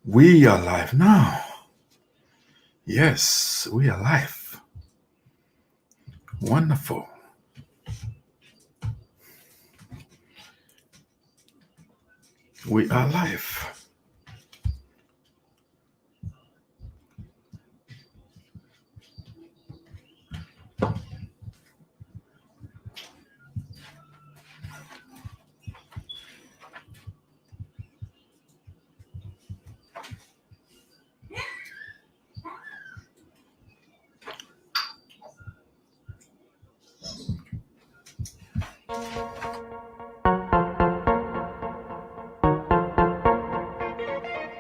We are live now. Yes, we are live. Wonderful. We are live.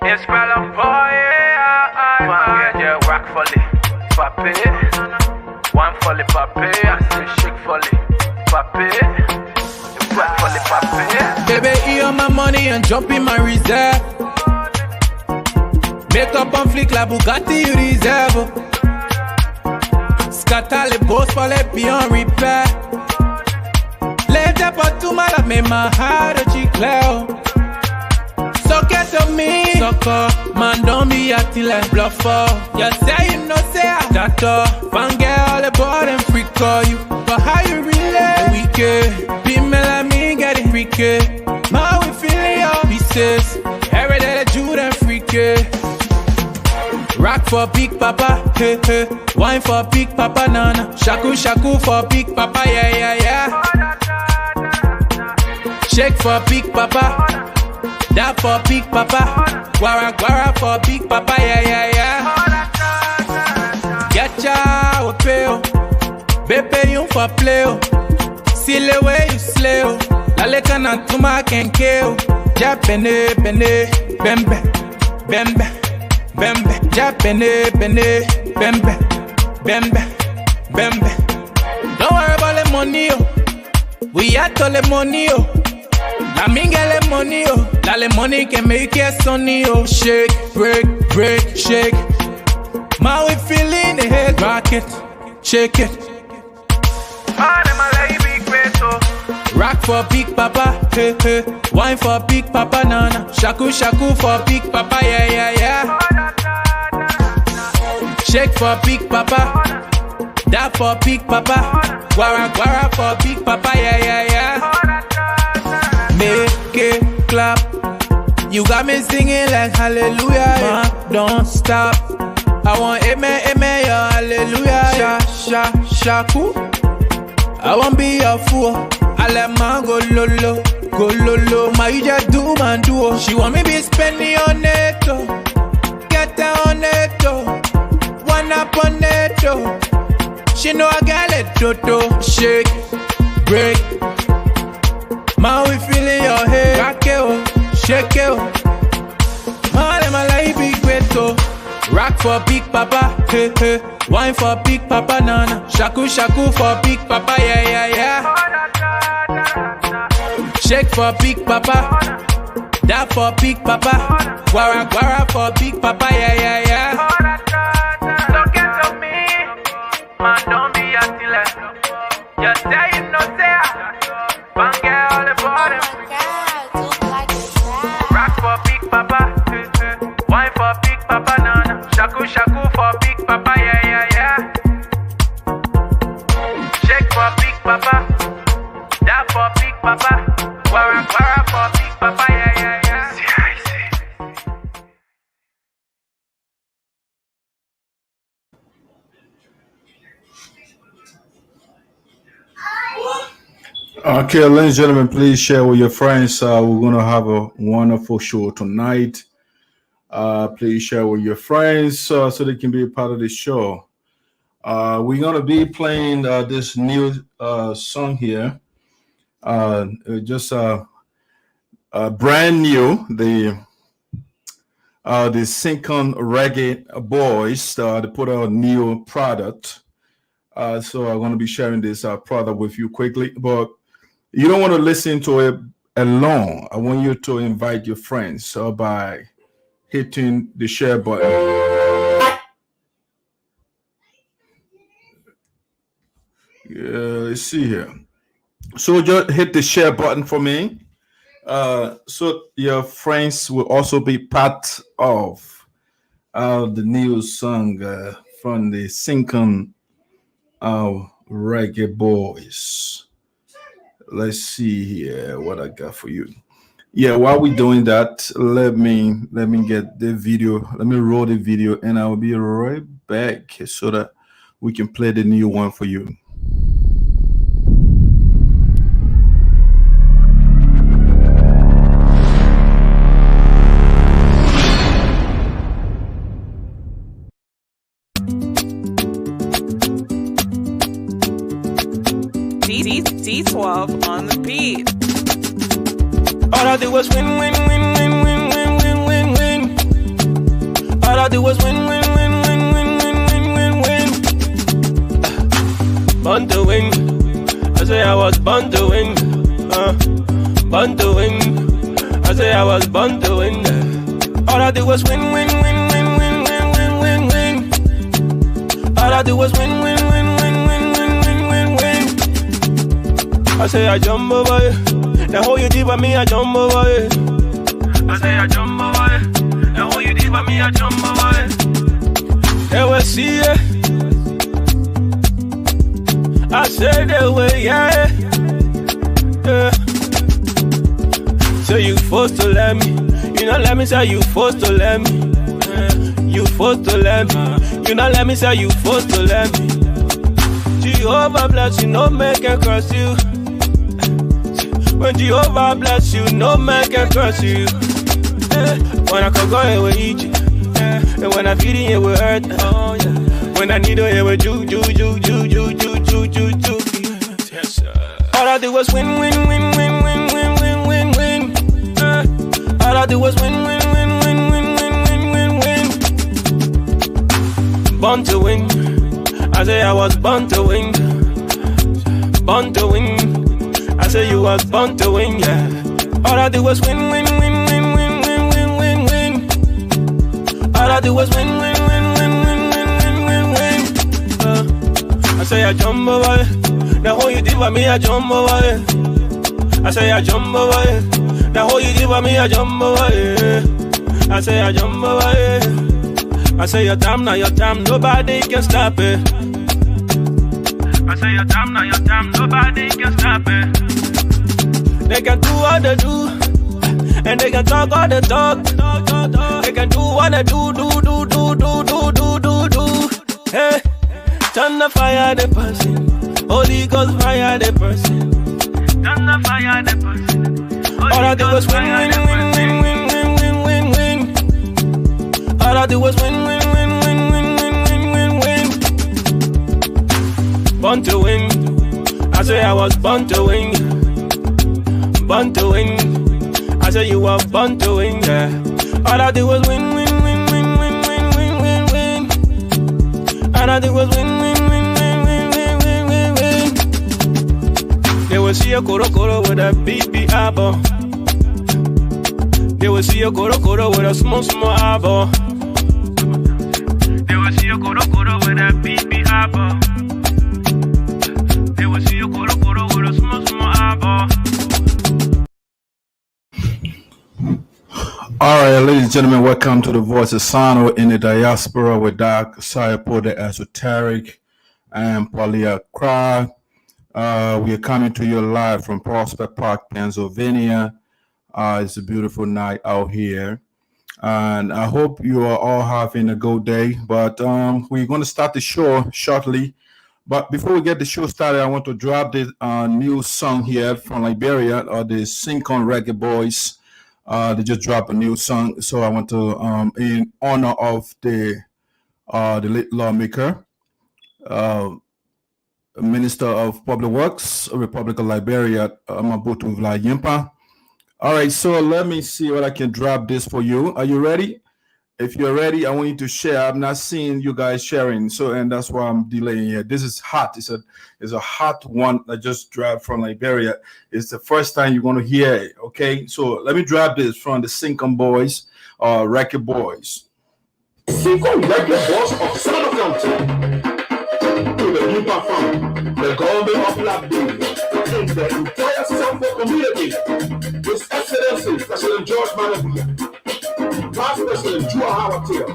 It's Bella Boy, yeah, rock fully, papi. One fully, papi. I say shake fully, papi. Rock fully, papi. Baby, eat on my money and jump in my reserve. Make up on flick la Bugatti you deserve. Scatter les boss for les beyond repair. Let up on tout mal, I made my heart a chicleo. So get to me, sucker, man don't be acting like bluffer. You say you know say I that fan girl all about them freak call you. But how you really wicked? Be me like me getting freaky. Man we feeling your pieces. Every day they do them freaky. Rock for big papa, hey hey. Wine for big papa, nana. Shaku shaku for big papa, yeah yeah yeah. Shake for big papa. That for big papa, guara guara for big papa, yeah yeah yeah. Get ya peo, bebe you for play. See the way you slay, la leka na tuma kenkeo. Ja bene bene bembe bembe bembe. Ja bene bene bembe bembe bembe. Don't worry about the money, oh. We at all the money, oh. La minga le money, oh. La le money can make it sunny, oh. Shake, break, break, shake. Man, we feeling the head rocket. Shake it. Man, them a like big peso. Rock for big papa, hey hey. Wine for big papa, nana. Shaku shaku for big papa, yeah yeah yeah. Shake for big papa. That for big papa. Guara guara for big papa, yeah yeah yeah. Make it clap. You got me singing like hallelujah. Ma, don't stop. I want amen, amen, your hallelujah. Sha, sha, shaku. I won't be your fool. I let man go lolo, go lolo. Ma, you just do man do. She want me be spending on it, oh. Get down on it, oh. One up on it, oh. She know I got it, toto. Shake, break. Man, we feeling your head. Rock it, oh, shake it, oh. Man, them a like big beto. Rock for big papa, hey hey. Wine for big papa, nana. Shaku shaku for big papa, yeah yeah yeah. Shake for big papa. That for big papa. Guara guara for big papa, yeah yeah yeah. Don't get to me, man. Don't be acting like. You say you know say I. Fan girl all about them. Rock for big papa, wine for big papa, nana. Shaku shaku for big papa, yeah yeah yeah. Shake for big papa, that for big papa, guara guara for big papa, yeah yeah yeah. See, I see. Okay, ladies and gentlemen, please share with your friends. We're going to have a wonderful show tonight. Please share with your friends so they can be a part of the show. We're going to be playing this new song here. Just brand new. The Syncon Reggae Boys, they put out a new product. So I'm going to be sharing this product with you quickly. But you don't want to listen to it alone. I want you to invite your friends by hitting the share button. Let's see here. So just hit the share button for me. So your friends will also be part of the new song from the Sinking Reggae Boys. Let's see here what I got for you. Yeah, while we're doing that, let me get the video. Let me roll the video, and I'll be right back so that we can play the new one for you. D12 on the beat. All I do was win, win, win, win, win, win, win, win, win. All I do was win, win, win, win, win, win, win, win, win. Born to win. I say I was born to win. Born to win. I say I was born to win. All I do was win, win, win, win, win, win, win, win, win. All I do was win, win, win, win, win, win, win, win, win. I say I jump over it. The whole you did by me, I jump over it. I say I jump over it. The whole you did by me, I jump over it. They will see it. I say they will, yeah. So you forced to let me. You not let me say you forced to let me. You forced to let me. You not let me say you forced to let me. Jehovah bless you, no man can curse you. When Jehovah bless you, no man can curse you. When I can go here with eat you. And when I feed it with hurt. Oh, yeah. When I need to hear with you. Yes, all I do was win, win, win, win, win, win, win, win, win. All I do was win, win, win, win, win, win, win, win, win. Born to win. I say I was born to win. Born to win. I say you was born to win, yeah. All I do was win, win, win, win, win, win, win, win, win. All I do was win, win, win, win, win, win, win, win, win. I say I jump over it. The whole you did by me, I jump over it. I say I jump over it. The whole you did by me, I jump over it. I say I jump over it. I say your time, now your time, nobody can stop it. I say your time, now your time, nobody can stop it. They can do all they do, and they can talk all they talk. They can do what they do. Hey, turn the fire the person, Holy Ghost fire the person. Turn the fire the person. All I do was win, win, win, win, win, win, win, win, win. All I do was win, win, win, win, win, win, win, win, win. Born to win. I say I was born to win. Born to win. I say you were born to win, yeah. All I do was win, win, win, win, win, win, win, win, win. All I do was win, win, win, win, win, win, win, win, win. They will see a koro with a BB eyeball. They will see a koro with a small eyeball. They will see a koro with a BB eyeball. They will see a koro with a small eyeball. All right, ladies and gentlemen, welcome to the Voice of SINOE in the Diaspora with SARPO, the Esoteric, and Paulia Cry. We are coming to you live from Prospect Park, Pennsylvania. It's a beautiful night out here, and I hope you are all having a good day. But we're going to start the show shortly. But before we get the show started, I want to drop this new song here from Liberia, the Sinking Reggae Boys. They just dropped a new song, so I want to, in honor of the late lawmaker, Minister of Public Works, Republic of Liberia, Mobutu Vlah Nyenpan. All right, so let me see what I can drop this for you. Are you ready? If you're ready, I want you to share. I'm not seeing you guys sharing, and that's why I'm delaying here. This is hot. It's a hot one I just dropped from Liberia. It's the first time you're going to hear it, okay? So let me drop this from the Sinking Boys, Record Boys. Sinking Record Boys of Southern County. To the new perform, the government of Liberia, in the entire Sampo community. This Excellency President George Manabuya, Vice President Jua Hawatia,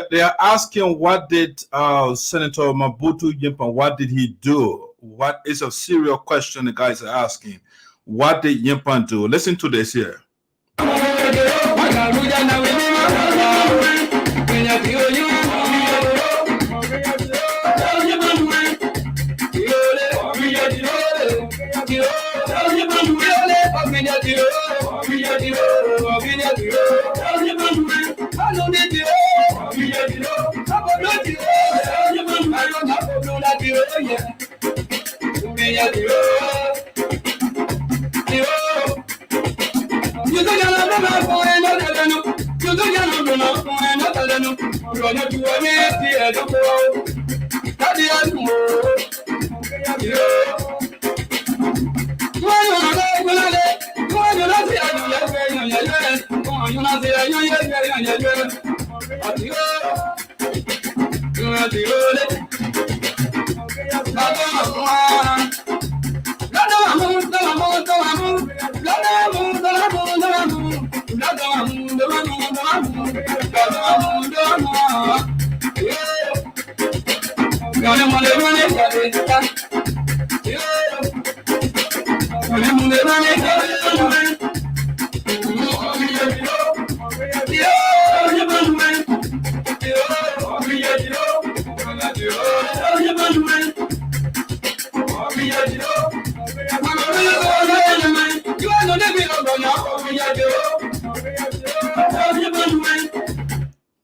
They are asking, what did Senator Mobutu Nyenpan, what did he do? What is a serious question the guys are asking? What did Nyenpan do? Listen to this here.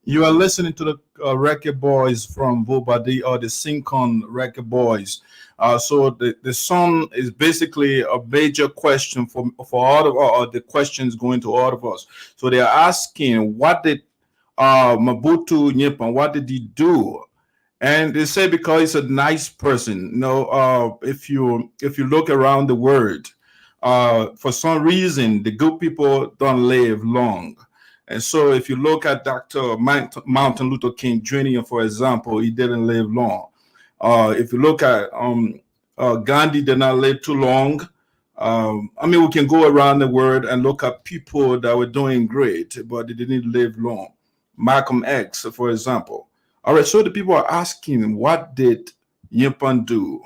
You are listening to the Record Boys from VOSD, or the SINOE Record Boys. So the song is basically a major question for all of the questions going to all of us. So they are asking, what did Mobutu Nyenpan, what did he do? And they say because he's a nice person. You know, if you look around the world, for some reason the good people don't live long. And so if you look at Dr. Martin Luther King Jr., for example, he didn't live long. If you look at Gandhi, did not live too long. I mean, we can go around the world and look at people that were doing great, but they didn't live long. Malcolm X, for example. All right, so the people are asking, what did Nyenpan do?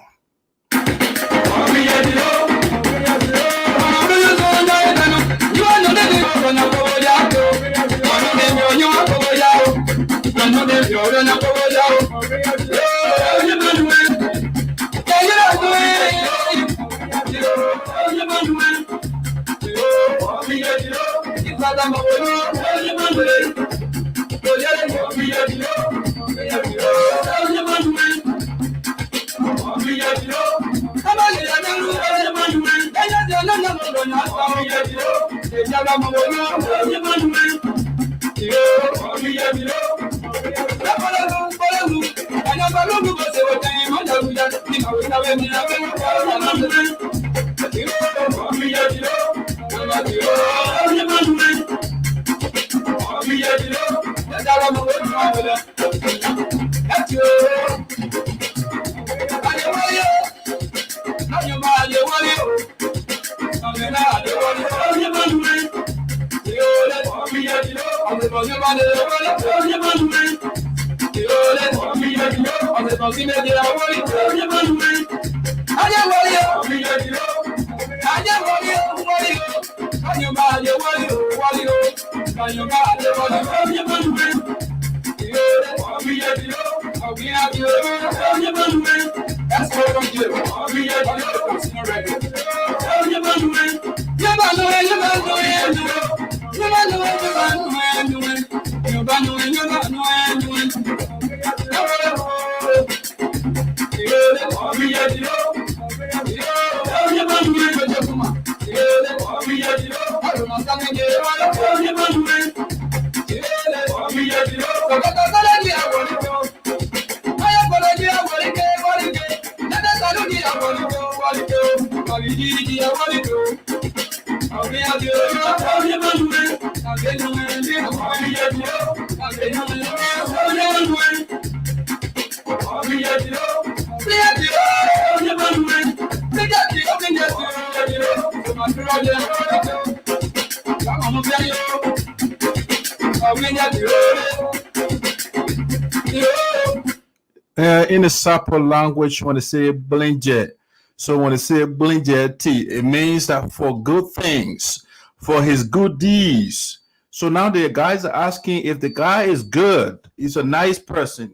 In the SARPO language, when they say blinjet, so when they say blinjet, it means that for good things, for his good deeds. So now the guys are asking if the guy is good, he's a nice person.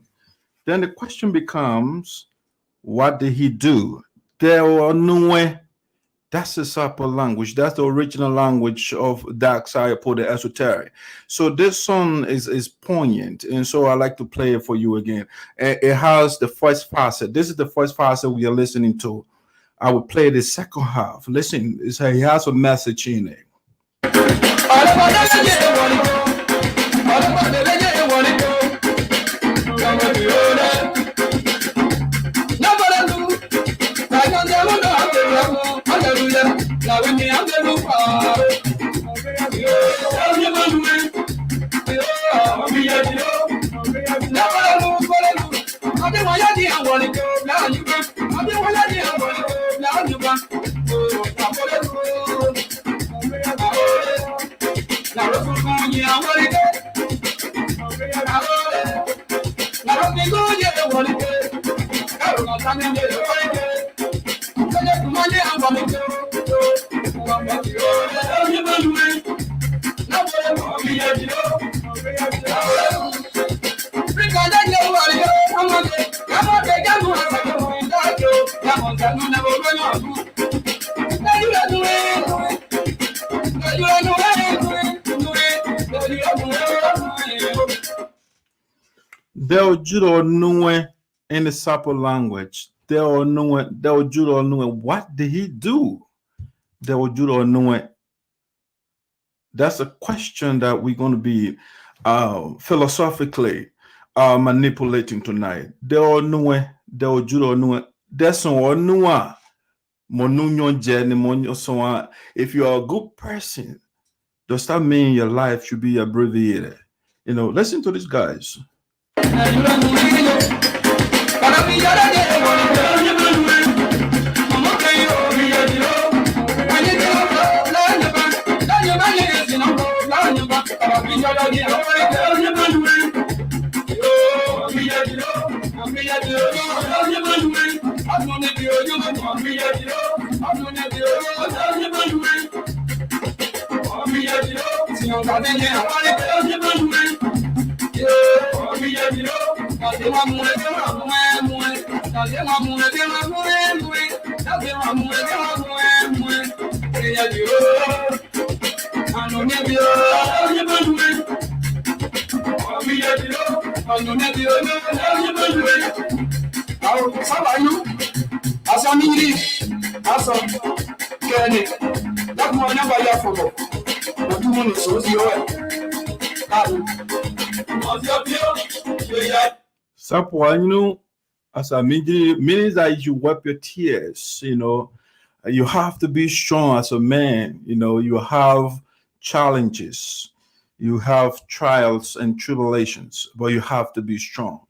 Then the question becomes, what did he do? That's the SARPO language. That's the original language of Dark SARPO, the esoteric. So this song is poignant, and so I like to play it for you again. It has the first facet. This is the first facet we are listening to. I will play the second half. Listen, he has a message in it. In the SARPO language, what did he do? That's a question that we're going to be philosophically manipulating tonight. If you are a good person, does that mean your life should be abbreviated? You know, listen to these guys. SARPO, as a means that you wipe your tears, you know, you have to be strong as a man, you know, you have challenges, you have trials and tribulations, but you have to be strong.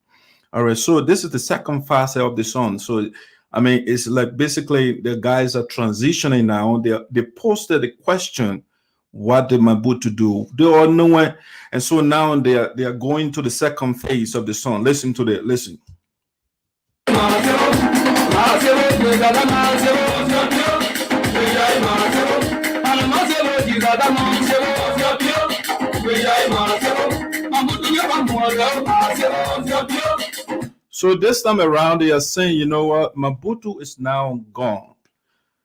All right, so this is the second facet of the song. So, I mean, it's like basically the guys are transitioning now. They posted the question, what did Mobutu do? They all know it. And so now they are going to the second phase of the song. Listen to that. Listen. So this time around, they are saying, you know what, Mobutu is now gone.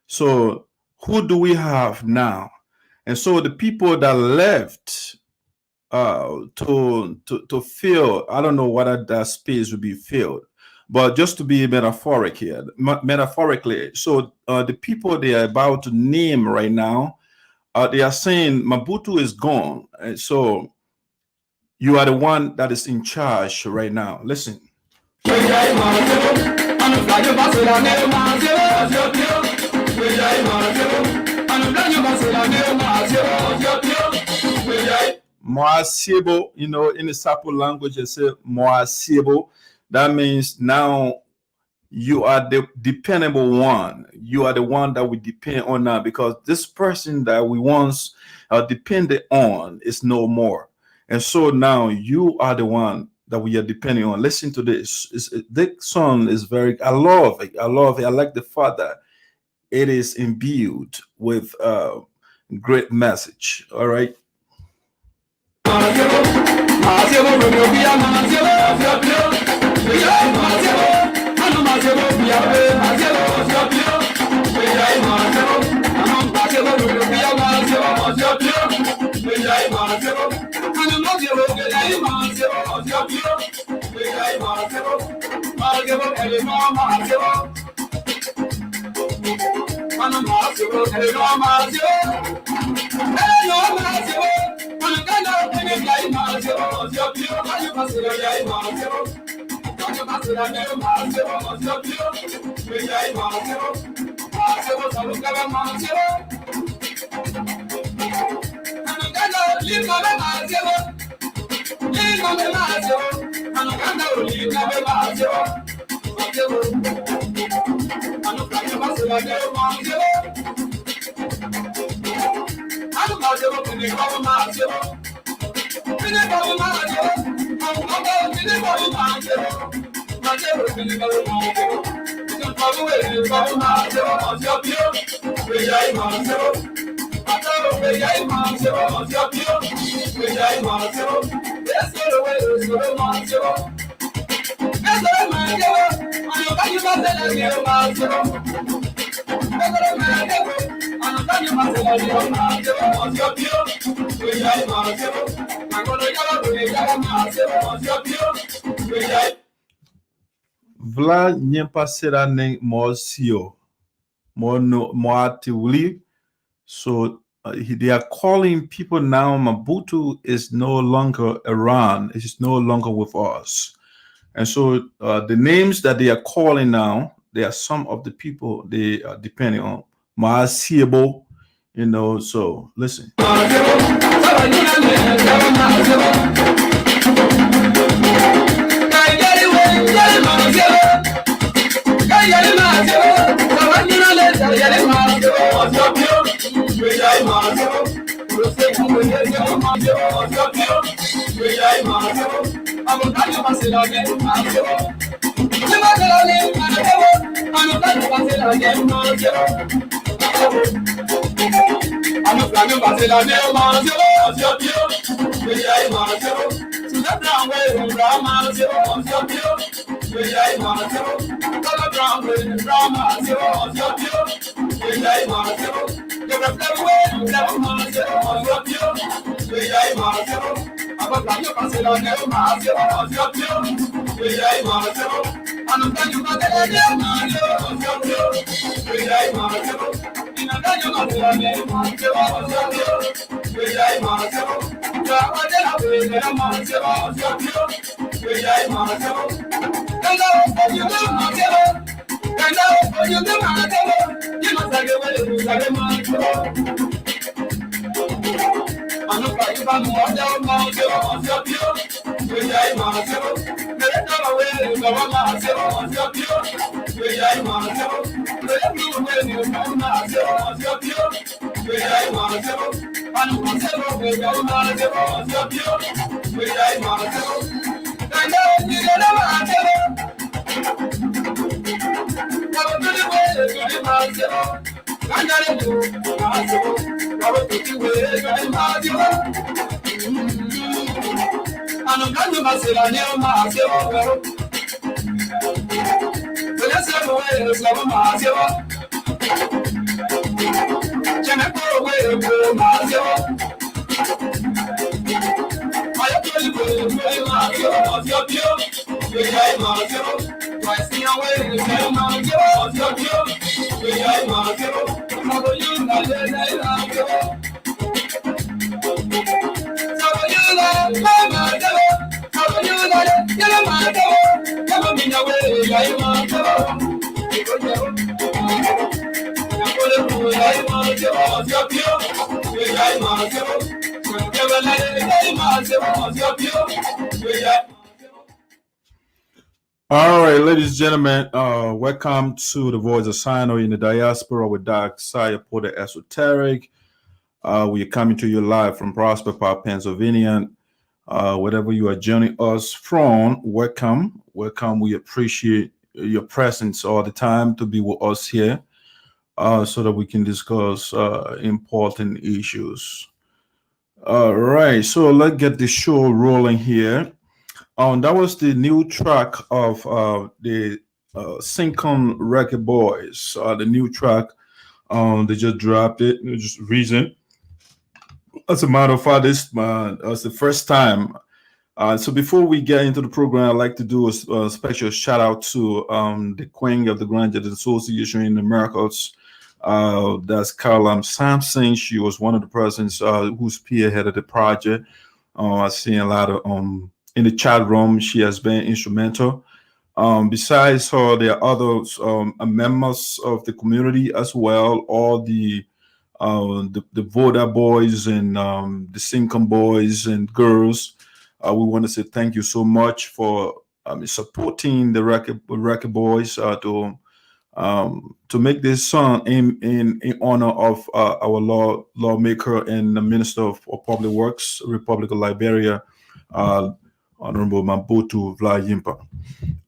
So who do we have now? And so the people that left to fill, I don't know whether that space will be filled, but just to be metaphoric here, metaphorically. So the people they are about to name right now, they are saying Mobutu is gone. And so you are the one that is in charge right now. Listen. Moasibo, you know, in the SARPO language, they say Moasibo. That means now you are the dependable one. You are the one that we depend on now, because this person that we once depended on is no more. And so now you are the one that we are depending on. Listen to this. This song is very, I love it. I love it. I like the fact that it is imbued with great message. All right. Vlah Nyenpan sera neng Mosio Moatiwli. So they are calling people now. Mobutu is no longer around. It is no longer with us. And so the names that they are calling now, they are some of the people they are depending on. Maasiebo, you know, so listen. All right, ladies and gentlemen, welcome to the Voice of SINOE in the Diaspora with Dr. Saya Porter Esoteric. We are coming to you live from Prosper Park, Pennsylvania. Wherever you are joining us from, welcome. Welcome. We appreciate your presence all the time to be with us here so that we can discuss important issues. All right, so let's get the show rolling here. That was the new track of the SAMSON Record Boys. The new track, they just dropped it. Just recent. As a matter of fact, this was the first time. So before we get into the program, I'd like to do a special shout out to the Queen of the Graduate Association in the Americas. That's Caroline SAMSON. She was one of the persons who spearheaded the project. I've seen a lot of in the chat room. She has been instrumental. Besides her, there are others members of the community as well. All the voter boys and the SAMSON boys and girls. We want to say thank you so much for supporting the record boys to make this song in honor of our lawmaker and the Minister of Public Works, Republic of Liberia, Honorable Mobutu Vlah Nyenpan.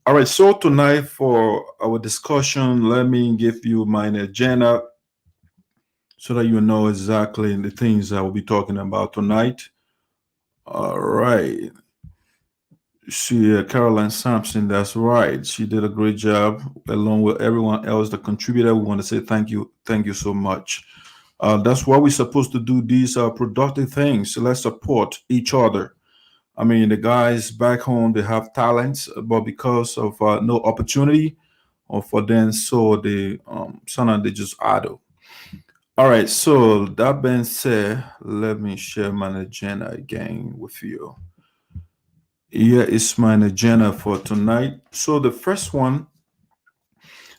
All right, so tonight for our discussion, let me give you my agenda so that you know exactly the things I will be talking about tonight. All right. See, Caroline SAMSON, that's right. She did a great job along with everyone else that contributed. We want to say thank you. Thank you so much. That's why we're supposed to do these productive things. So let's support each other. I mean, the guys back home, they have talents, but because of no opportunity for them, so they sometimes they just idle. All right, so that being said, let me share my agenda again with you. Here is my agenda for tonight. So the first one,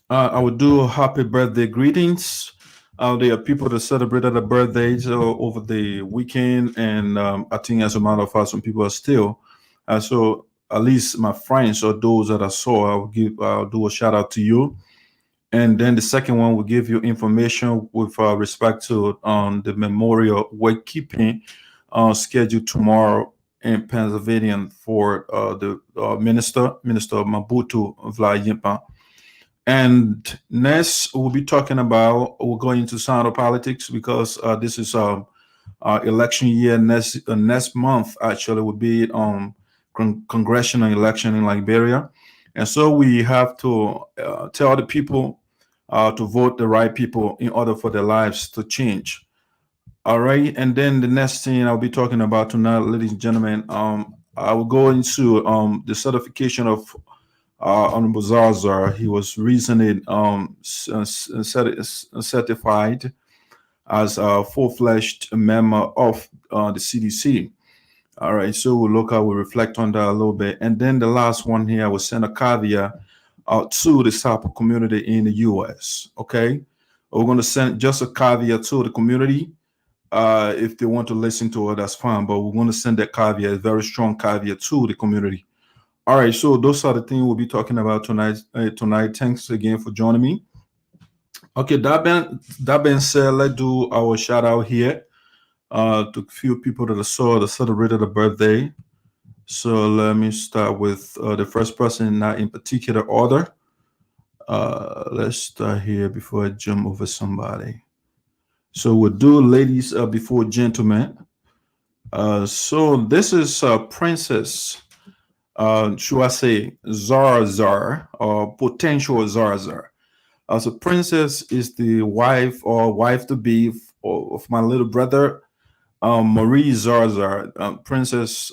I will do happy birthday greetings. There are people that celebrated their birthdays over the weekend, and I think as a matter of fact, some people are still. So at least my friends or those that I saw, I'll do a shout out to you. And then the second one will give you information with respect to the memorial wakekeeping scheduled tomorrow in Pennsylvania for the Minister Mobutu Vlah Nyenpan. And next, we'll be talking about, we're going into sound of politics because this is election year. Next month, actually, will be congressional election in Liberia. And so we have to tell the people to vote the right people in order for their lives to change. All right. And then the next thing I'll be talking about tonight, ladies and gentlemen, I will go into the certification of Honorable ZARZAR. He was recently certified as a full-fledged member of the CDC. All right, so we'll reflect on that a little bit. And then the last one here, I will send a caveat to the SARPO community in the US, okay? We're going to send just a caveat to the community. If they want to listen to it, that's fine, but we're going to send that caveat, a very strong caveat to the community. All right, so those are the things we'll be talking about tonight. Thanks again for joining me. Okay, that being said, let's do our shout out here to a few people that I saw that celebrated a birthday. So let me start with the first person, not in particular order. Let's start here before I jump over somebody. So we'll do ladies before gentlemen. So this is Princess should I say, ZARZAR or potential ZARZAR. So Princess is the wife or wife-to-be of my little brother, Marie ZARZAR. Princess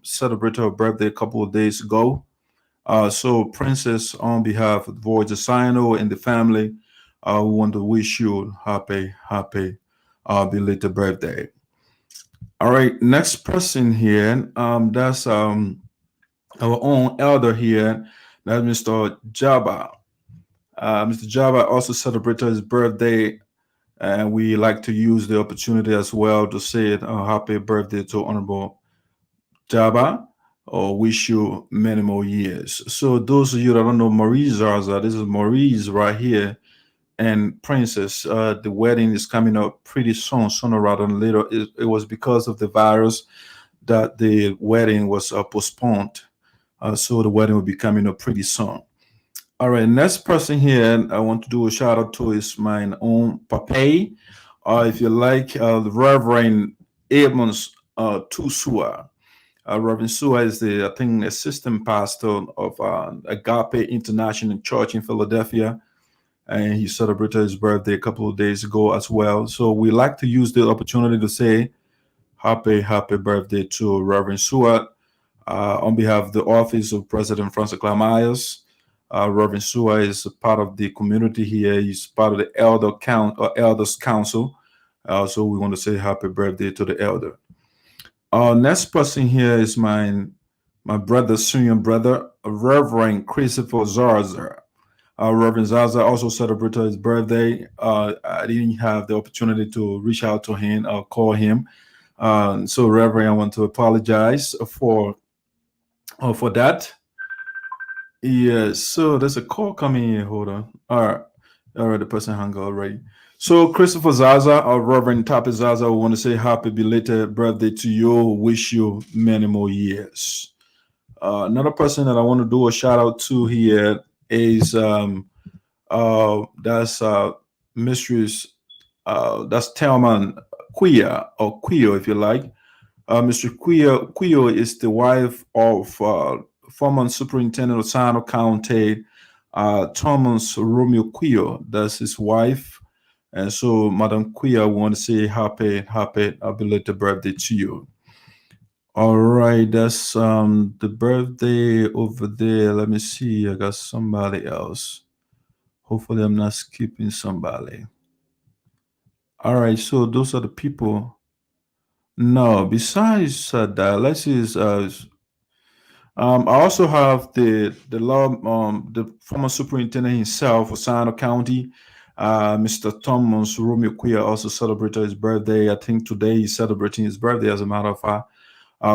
celebrated her birthday a couple of days ago. So Princess, on behalf of the Voyage of SINOE and the family, we want to wish you happy belated birthday. All right, next person here, that's our own elder here, that's Mr. Jabba. Mr. Jabba also celebrated his birthday, and we like to use the opportunity as well to say happy birthday to Honorable Jabba, or wish you many more years. So those of you that don't know Marie ZARZAR, this is Maurice right here, and Princess. The wedding is coming up pretty soon, sooner rather than later. It was because of the virus that the wedding was postponed. So the wedding will be coming up pretty soon. All right, next person here I want to do a shout out to is my own Papa. If you like, the Reverend Edmonds Tusua. Reverend Sua is the, I think, assistant pastor of Agape International Church in Philadelphia. And he celebrated his birthday a couple of days ago as well. So we like to use the opportunity to say happy birthday to Reverend Sua on behalf of the Office of President Francis Myers. Reverend Sua is a part of the community here. He's part of the Elders Council. So we want to say happy birthday to the elder. Next person here is my brother, senior brother, Reverend Christopher ZARZAR. Reverend ZARZAR also celebrated his birthday. I didn't have the opportunity to reach out to him or call him. So Reverend, I want to apologize for that. Yes, so there's a call coming in. Hold on. All right, the person hung up already. So Christopher ZARZAR or Reverend Tapi ZARZAR, we want to say happy belated birthday to you. Wish you many more years. Another person that I want to do a shout out to here is that's Mistress that's Telman CHEA, or Quio if you like. Mr. Quio is the wife of former Superintendent of SINOE County, Thomas Romeo Quio. That's his wife. And so, Madam Quia, I want to say happy belated birthday to you. All right, that's the birthday over there. Let me see. I got somebody else. Hopefully, I'm not skipping somebody. All right, so those are the people. No, besides that, let's see. I also have the former superintendent himself of SINOE County. Mr. Thomas Romeo Quia also celebrated his birthday. I think today he's celebrating his birthday, as a matter of fact.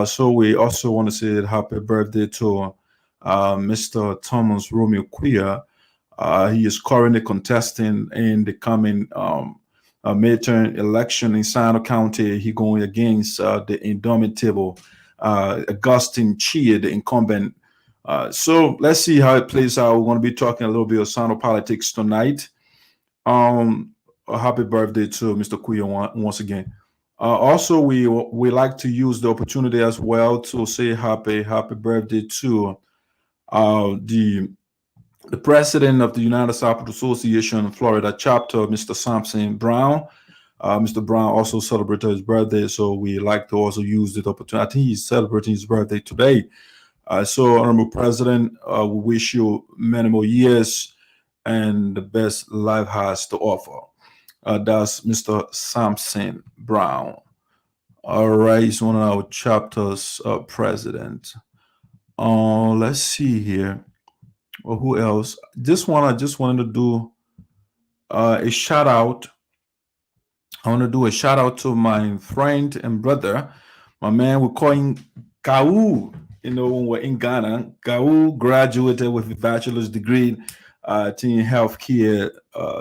So we also want to say happy birthday to Mr. Thomas Romeo Quia. He is currently contesting in the coming midterm election in SINOE County. He going against the indomitable Augustine CHEA, the incumbent. So let's see how it plays out. We're going to be talking a little bit of SINOE politics tonight. A happy birthday to Mr. Quia once again. Also, we like to use the opportunity as well to say happy birthday to the president of the United SARPO Association Florida chapter, Mr. Samson Brown. Mr. Brown also celebrated his birthday, so we like to also use the opportunity. I think he's celebrating his birthday today. So, Honorable President, we wish you many more years and the best life has to offer. That's Mr. Samson Brown. All right, he's one of our chapter's president. Let's see here. Well, who else? This one, I just wanted to do a shout out. I want to do a shout out to my friend and brother, my man. We call him Kau. You know, when we're in Ghana, Kau graduated with a bachelor's degree in healthcare,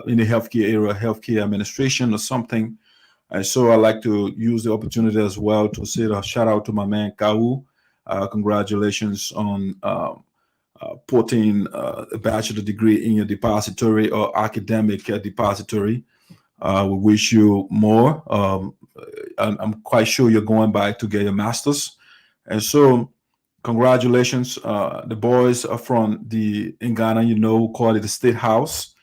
in the healthcare area, healthcare administration or something. And so I like to use the opportunity as well to say a shout out to my man Kau. Congratulations on putting a bachelor degree in your depository or academic depository. We wish you more. I'm quite sure you're going back to get your master's. And so congratulations. The boys are from in Ghana, we call it the State House.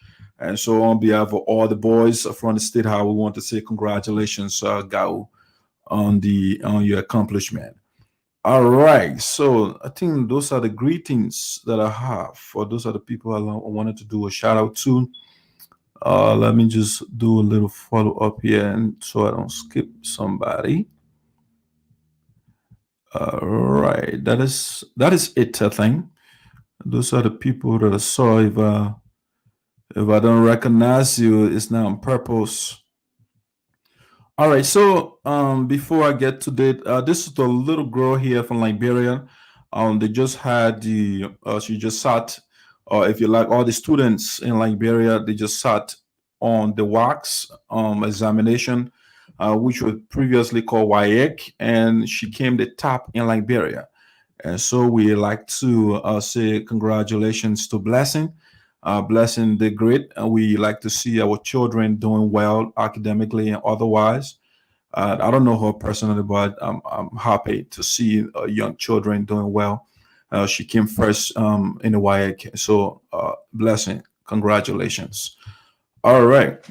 And so on behalf of all the boys from the State House, we want to say congratulations, Gao, on your accomplishment. All right. So I think those are the greetings that I have. For those are the people I wanted to do a shout out to. Let me just do a little follow up here, and so I don't skip somebody. All right, that is it. I think those are the people that I saw. If I don't recognize you, it's not on purpose. All right. So before I get to that, this is the little girl here from Liberia. They just had she just sat. If you like, all the students in Liberia, they just sat on the WACS examination, which was previously called WIAH, and she came the top in Liberia. And so we like to say congratulations to Blessing. Blessing the great. We like to see our children doing well academically and otherwise. I don't know her personally, but I'm happy to see young children doing well. She came first in the WIAH. So Blessing, congratulations. All right.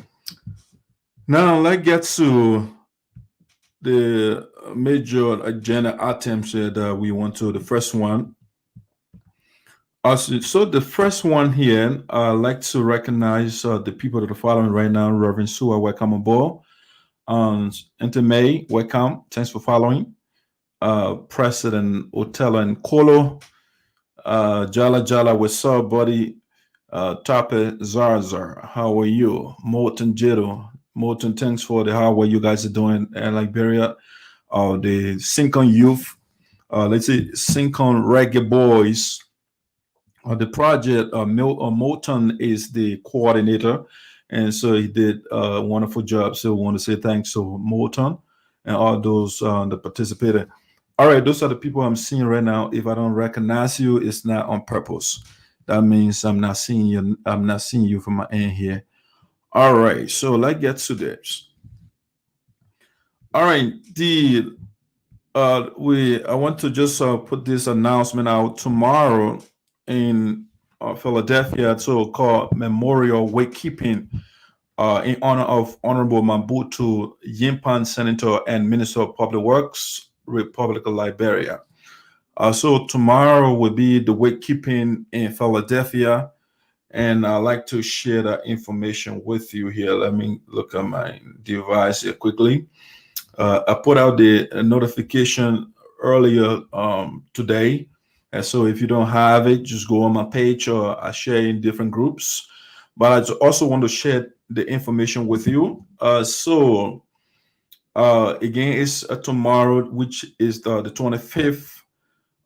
Now let's get to the major agenda items that we want to. The first one. So the first one here, I'd like to recognize the people that are following right now. Reverend Sua, welcome aboard. Enter May, welcome. Thanks for following. President Otelo and Kolo. Jala, what's up, buddy? Tape ZARZAR, how are you? Morton Jiro. Morton, thanks for how you guys are doing in Liberia. The Sincon Youth, let's say Sincon Reggae Boys. The project, Morton is the coordinator, and so he did a wonderful job. So we want to say thanks to Morton and all those that participated. All right, those are the people I'm seeing right now. If I don't recognize you, it's not on purpose. That means I'm not seeing you. I'm not seeing you from my end here. All right, so let's get to this. All right, I want to just put this announcement out tomorrow in Philadelphia, so-called Memorial Wakekeeping in honor of Honorable Mobutu Vlah Nyenpan, Senator and Minister of Public Works, Republic of Liberia. So tomorrow will be the wakekeeping in Philadelphia, and I'd like to share that information with you here. Let me look at my device here quickly. I put out the notification earlier today. And so if you don't have it, just go on my page, or I share in different groups. But I also want to share the information with you. Again, it's tomorrow, which is the 25th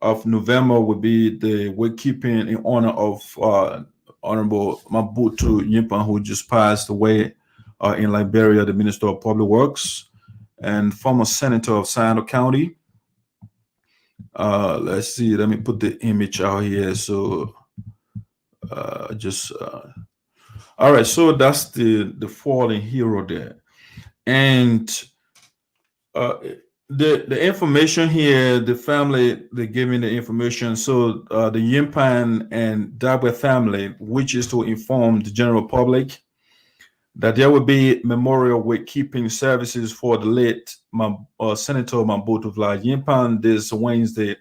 of November, will be the wakekeeping in honor of Honorable Mobutu Vlah Nyenpan, who just passed away in Liberia, the Minister of Public Works and former Senator of SINOE County. Let's see, let me put the image out here. So all right, so that's the fallen hero there. And the information here, the family, they gave me the information. So the Nyenpan and Dabwe family, which is to inform the general public that there will be memorial wakekeeping services for the late Senator Mobutu Vlah Nyenpan this Wednesday,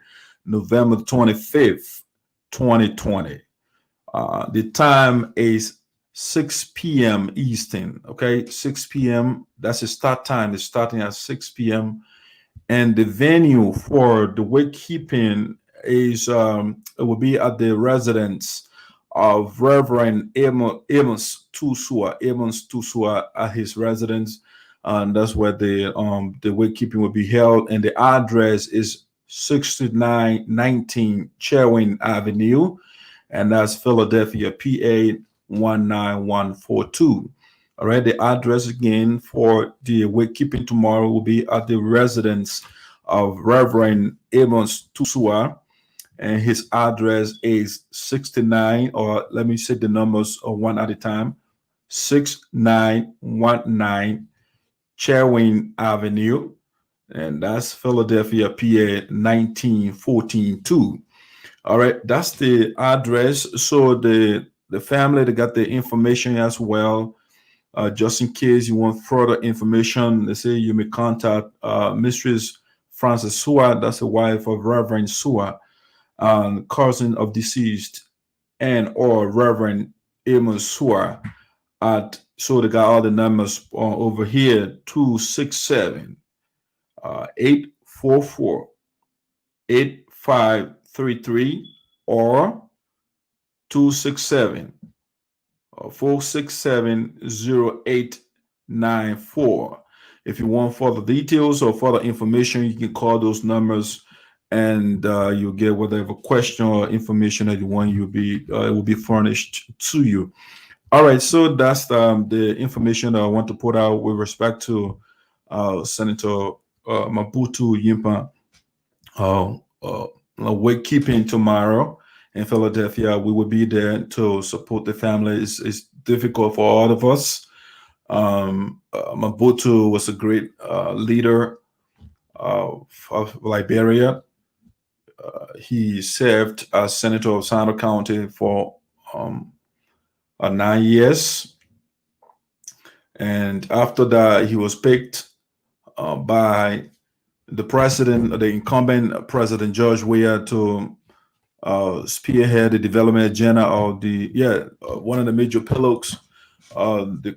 November 25th, 2020. The time is 6 p.m. Eastern, okay? 6 p.m. That's the start time. It's starting at 6 p.m. And the venue for the wakekeeping is, it will be at the residence of Reverend Amos Tusua at his residence, and that's where the wakekeeping will be held. And the address is 6919 Cherwin Avenue, and that's Philadelphia, PA 19142. All right, the address again for the wakekeeping tomorrow will be at the residence of Reverend Amos Tusua. And his address is 69, or let me say the numbers one at a time, 6919 Cherwin Avenue. and that's Philadelphia, PA 19142. All right, that's the address. So the family, they got the information as well. Just in case you want further information, they say you may contact Mistress Frances Sua, that's the wife of Reverend Sua, cousin of deceased, and or Reverend Amos Sua. So they got all the numbers over here: 267 844 8533 or 267 467-0894. If you want further details or further information, you can call those numbers, and you'll get whatever question or information that you want. It will be furnished to you. All right, so that's the information that I want to put out with respect to Senator Mobutu Nyenpan wakekeeping tomorrow in Philadelphia. We will be there to support the family. It's difficult for all of us. Mobutu was a great leader of Liberia. He served as senator of SINOE County for 9 years. And after that, he was picked by the incumbent President George WIAH to spearhead the development agenda of one of the major pillars of the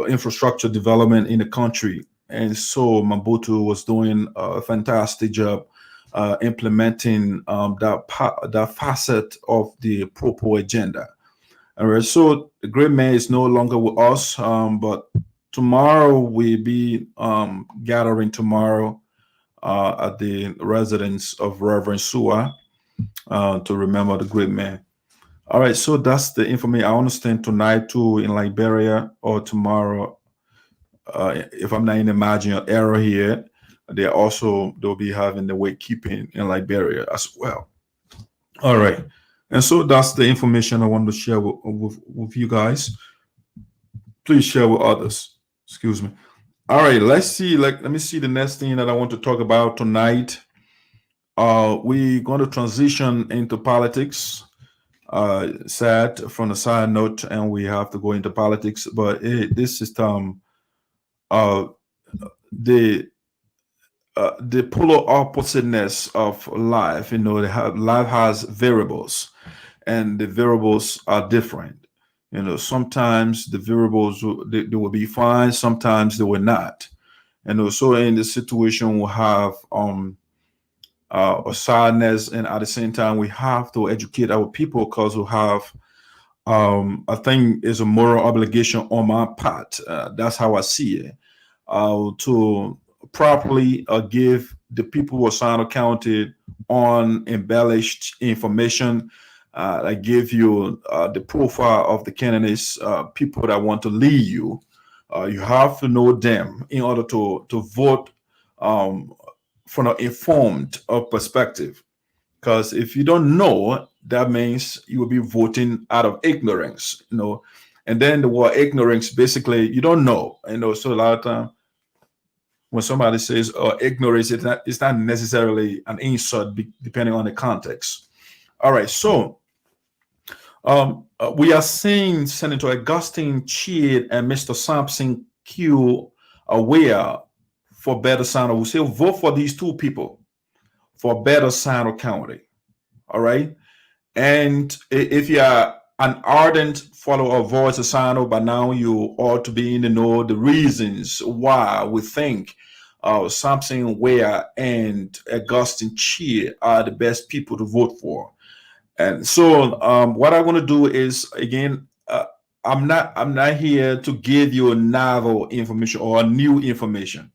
infrastructure development in the country. And so Mobutu was doing a fantastic job implementing that facet of the Propo agenda. All right, so the great man is no longer with us, but tomorrow we'll be gathering tomorrow at the residence of Reverend Sua to remember the great man. All right, so that's the information. I understand tonight too in Liberia, or tomorrow, if I'm not in imagining error here, they'll be having the wakekeeping in Liberia as well. All right, and so that's the information I want to share with you guys. Please share with others. Excuse me. All right, let me see the next thing that I want to talk about tonight. We're going to transition into politics. Sad from the side note, and we have to go into politics. But this is the polar oppositeness of life. You know, life has variables, and the variables are different. You know, sometimes the variables they will be fine, sometimes they will not. And also in this situation, we have a sadness, and at the same time, we have to educate our people, because we have, I think, is a moral obligation on my part. That's how I see it, to properly give the people of SINOE County unembellished information. I give you the profile of the candidates, people that want to lead you. You have to know them in order to vote from an informed perspective. Because if you don't know, that means you will be voting out of ignorance, you know. And then the word ignorance, basically, you don't know, you know. So a lot of time, when somebody says ignorance, it's not necessarily an insult, depending on the context. All right, so we are seeing Senator Augustine CHEA and Mr. Samson Q aware for better SINOE. We say vote for these two people for better SINOE County. All right, and if you are an ardent follower of Voice of SINOE, by now you ought to be in the know the reasons why we think Samson WIAH and Augustine CHEA are the best people to vote for. And so what I'm going to do is, again, I'm not here to give you a novel information or new information.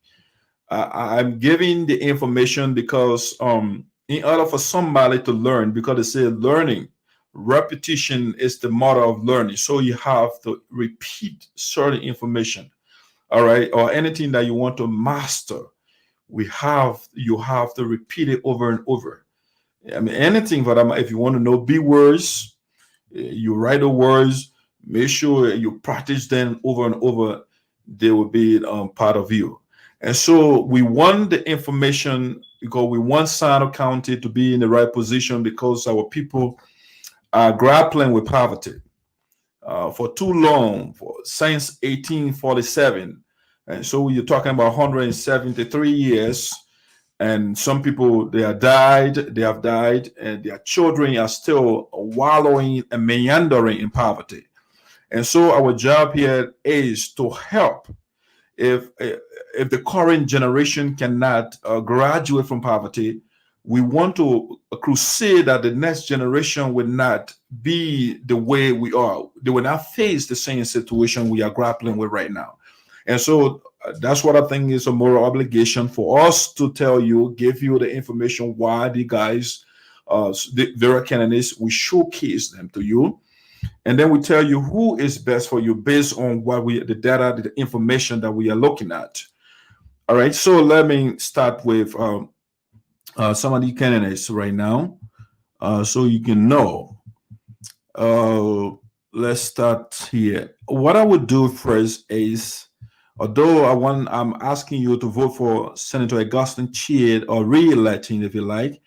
I'm giving the information because in order for somebody to learn, because they say learning, repetition is the mother of learning. So you have to repeat certain information, all right, or anything that you want to master. You have to repeat it over and over. I mean, anything for them. If you want to know big words, you write the words, make sure you practice them over and over. They will be part of you. And so we want the information because we want SINOE County to be in the right position because our people are grappling with poverty for too long, since 1847. And so you're talking about 173 years. And some people, they have died, and their children are still wallowing and meandering in poverty. And so our job here is to help. If the current generation cannot graduate from poverty, we want to crusade that the next generation will not be the way we are. They will not face the same situation we are grappling with right now. And so that's what I think is a moral obligation for us to tell you, give you the information why the guys, the various candidates, we showcase them to you. And then we tell you who is best for you based on what the data, the information that we are looking at. All right, so let me start with some of the candidates right now, so you can know. Let's start here. What I would do first is, although I'm asking you to vote for Senator Augustine CHEA or re-electing if you like,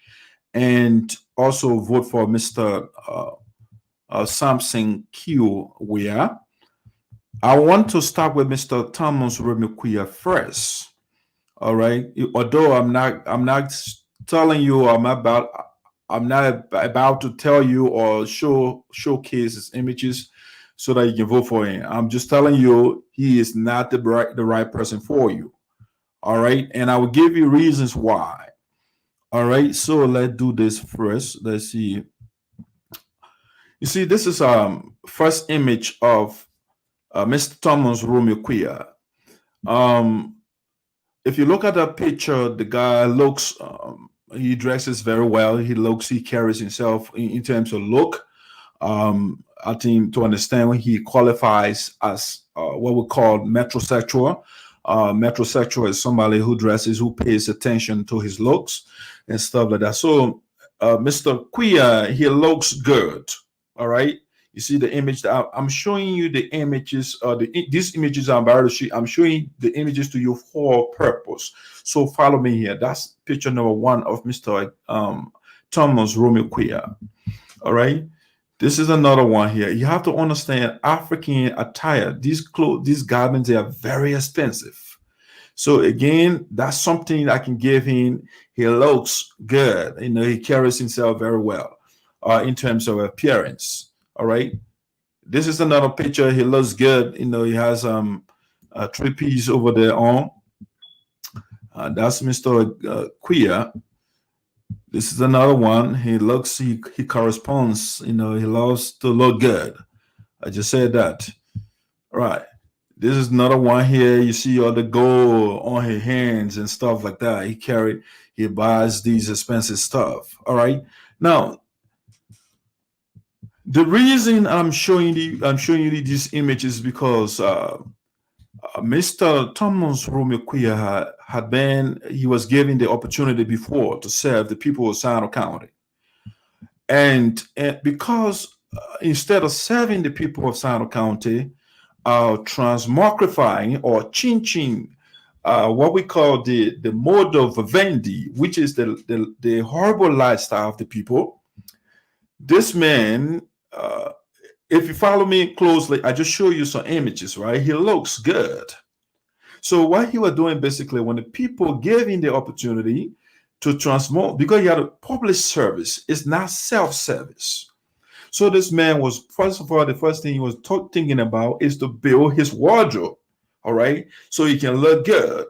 and also vote for Mr. SAMSON Q WIAH. I want to start with Mr. Thomas Romiquia first. All right. Although I'm not telling you I'm not about to tell you or showcase his images so that you can vote for him. I'm just telling you he is not the right person for you. All right. And I will give you reasons why. All right. So let's do this first. Let's see. You see, this is first image of Mr. Thomas Romiquia. If you look at that picture, the guy looks, he dresses very well. He carries himself in terms of look. I think to understand when he qualifies as what we call metrosexual. Metrosexual is somebody who dresses, who pays attention to his looks and stuff like that. So Mr. Quia, he looks good. All right. You see the image that I'm showing you the images, these images I'm about to show. I'm showing the images to you for purpose. So follow me here. That's picture number 1 of Mr. Thomas Romiquia. All right. This is another one here. You have to understand African attire. These garments, they are very expensive. So again, that's something I can give him. He looks good. You know, he carries himself very well in terms of appearance. All right. This is another picture. He looks good. You know, he has a 3-piece over there on. That's Mr. Quia. This is another one. He corresponds. You know, he loves to look good. I just said that. All right. This is another one here. You see all the gold on his hands and stuff like that. He buys these expensive stuff. All right. Now, the reason I'm showing you these images because Mr. Thomas Romiquia he was given the opportunity before to serve the people of SINOE County, and because instead of serving the people of SINOE County, transmogrifying or changing what we call the mode of vivendi, which is the horrible lifestyle of the people. This man, if you follow me closely, I just show you some images, right? He looks good. So what he was doing basically, when the people gave him the opportunity to transform, because he had a public service, it's not self-service. So this man was, first of all, the first thing he was thinking about is to build his wardrobe, all right? So he can look good.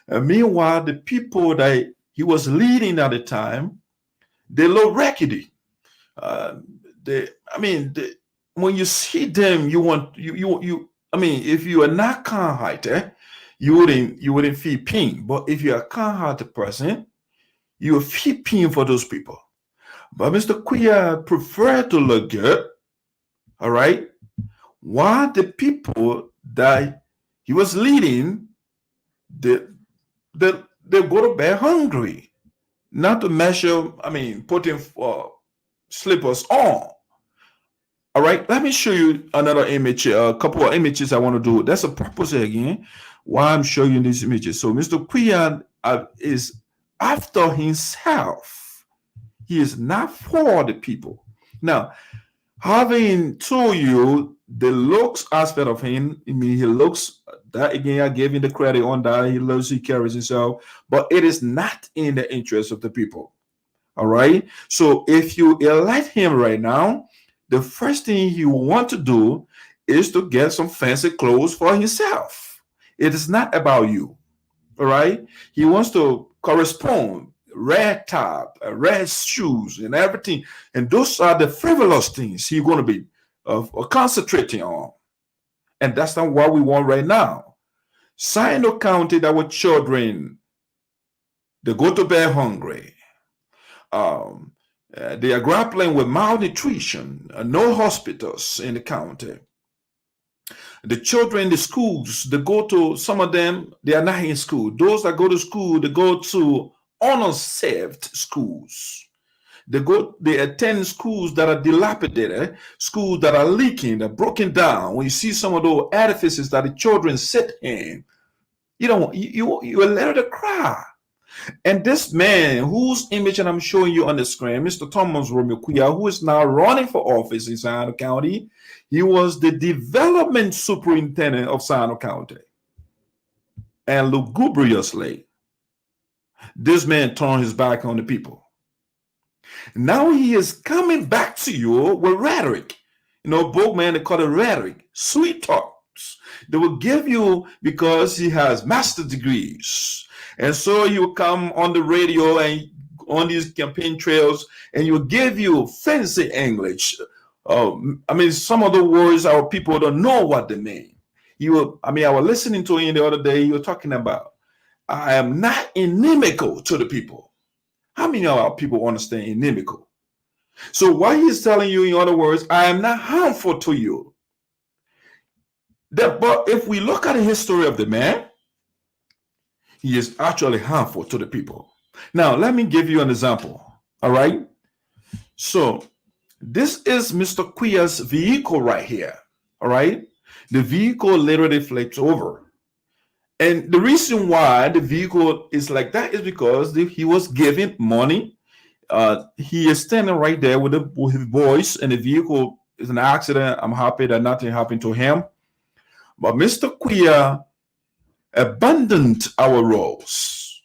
And meanwhile, the people that he was leading at the time, they look raggedy. When you see them, if you are not Carnhite, you wouldn't feel pain. But if you're a Carnhite person, you will feel pain for those people. But Mr. Quia preferred to look good, all right? While the people that he was leading, they go to bed hungry, not to measure, putting slippers on. All right, let me show you another image, a couple of images I want to do. That's a purpose again. why I'm showing you these images. So Mr. Quia is after himself. He is not for the people. Now, having told you the looks aspect of him, I mean, he looks, that again, I gave him the credit on that. He loves, he carries himself, but it is not in the interest of the people. All right. So if you elect him right now, the first thing he will want to do is to get some fancy clothes for himself. It is not about you. All right. He wants to correspond, red top, red shoes, and everything. And those are the frivolous things he's going to be concentrating on. And that's not what we want right now. SINOE County, our children, they go to bed hungry. They are grappling with malnutrition, no hospitals in the county. The children in the schools, they go to, some of them, they are not in school. Those that go to school, they go to unserved schools. They attend schools that are dilapidated, schools that are leaking, that are broken down. When you see some of those edifices that the children sit in, you will let it cry. And this man, whose image I'm showing you on the screen, Mr. Thomas Romeo Quia, who is now running for office in SINOE County, he was the development superintendent of SINOE County. And lugubriously, this man turned his back on the people. Now he is coming back to you with rhetoric. You know, both men, they call it rhetoric, sweet talks. They will give you because he has master's degrees. And so he will come on the radio and on these campaign trails, and he will give you fancy English. I mean, some of the words our people don't know what they mean. I was listening to him the other day. You were talking about, I am not inimical to the people. How many of our people understand inimical? So what he's telling you, in other words, I am not harmful to you. But if we look at the history of the man, he is actually harmful to the people. Now, let me give you an example. All right. So this is Mr. Quia's vehicle right here. All right. The vehicle literally flips over. And the reason why the vehicle is like that is because he was given money. He is standing right there with his boys, and the vehicle is an accident. I'm happy that nothing happened to him. But Mr. Quia abandoned our roads.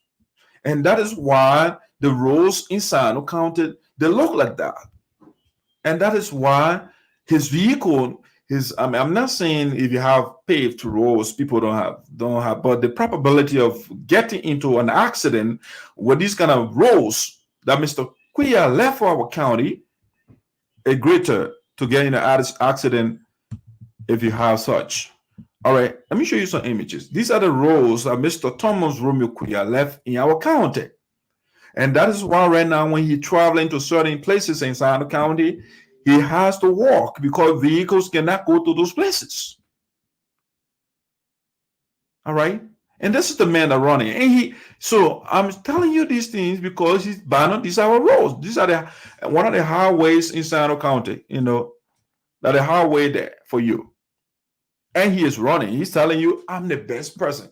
And that is why the roads in SINOE County, they look like that. And that is why his vehicle, I'm not saying if you have paved roads, people don't have, but the probability of getting into an accident with these kind of roads that Mr. Quia left for our county is greater to get in an accident if you have such. All right, let me show you some images. These are the roads that Mr. Thomas Romeo Quia left in our county. And that is why right now when he's traveling to certain places in SINOE County, he has to walk because vehicles cannot go to those places. All right. And this is the man that running. And so I'm telling you these things because he's banned. These are our roads. These are one of the highways in SINOE County, that a highway there for you. And he is running. He's telling you, I'm the best person.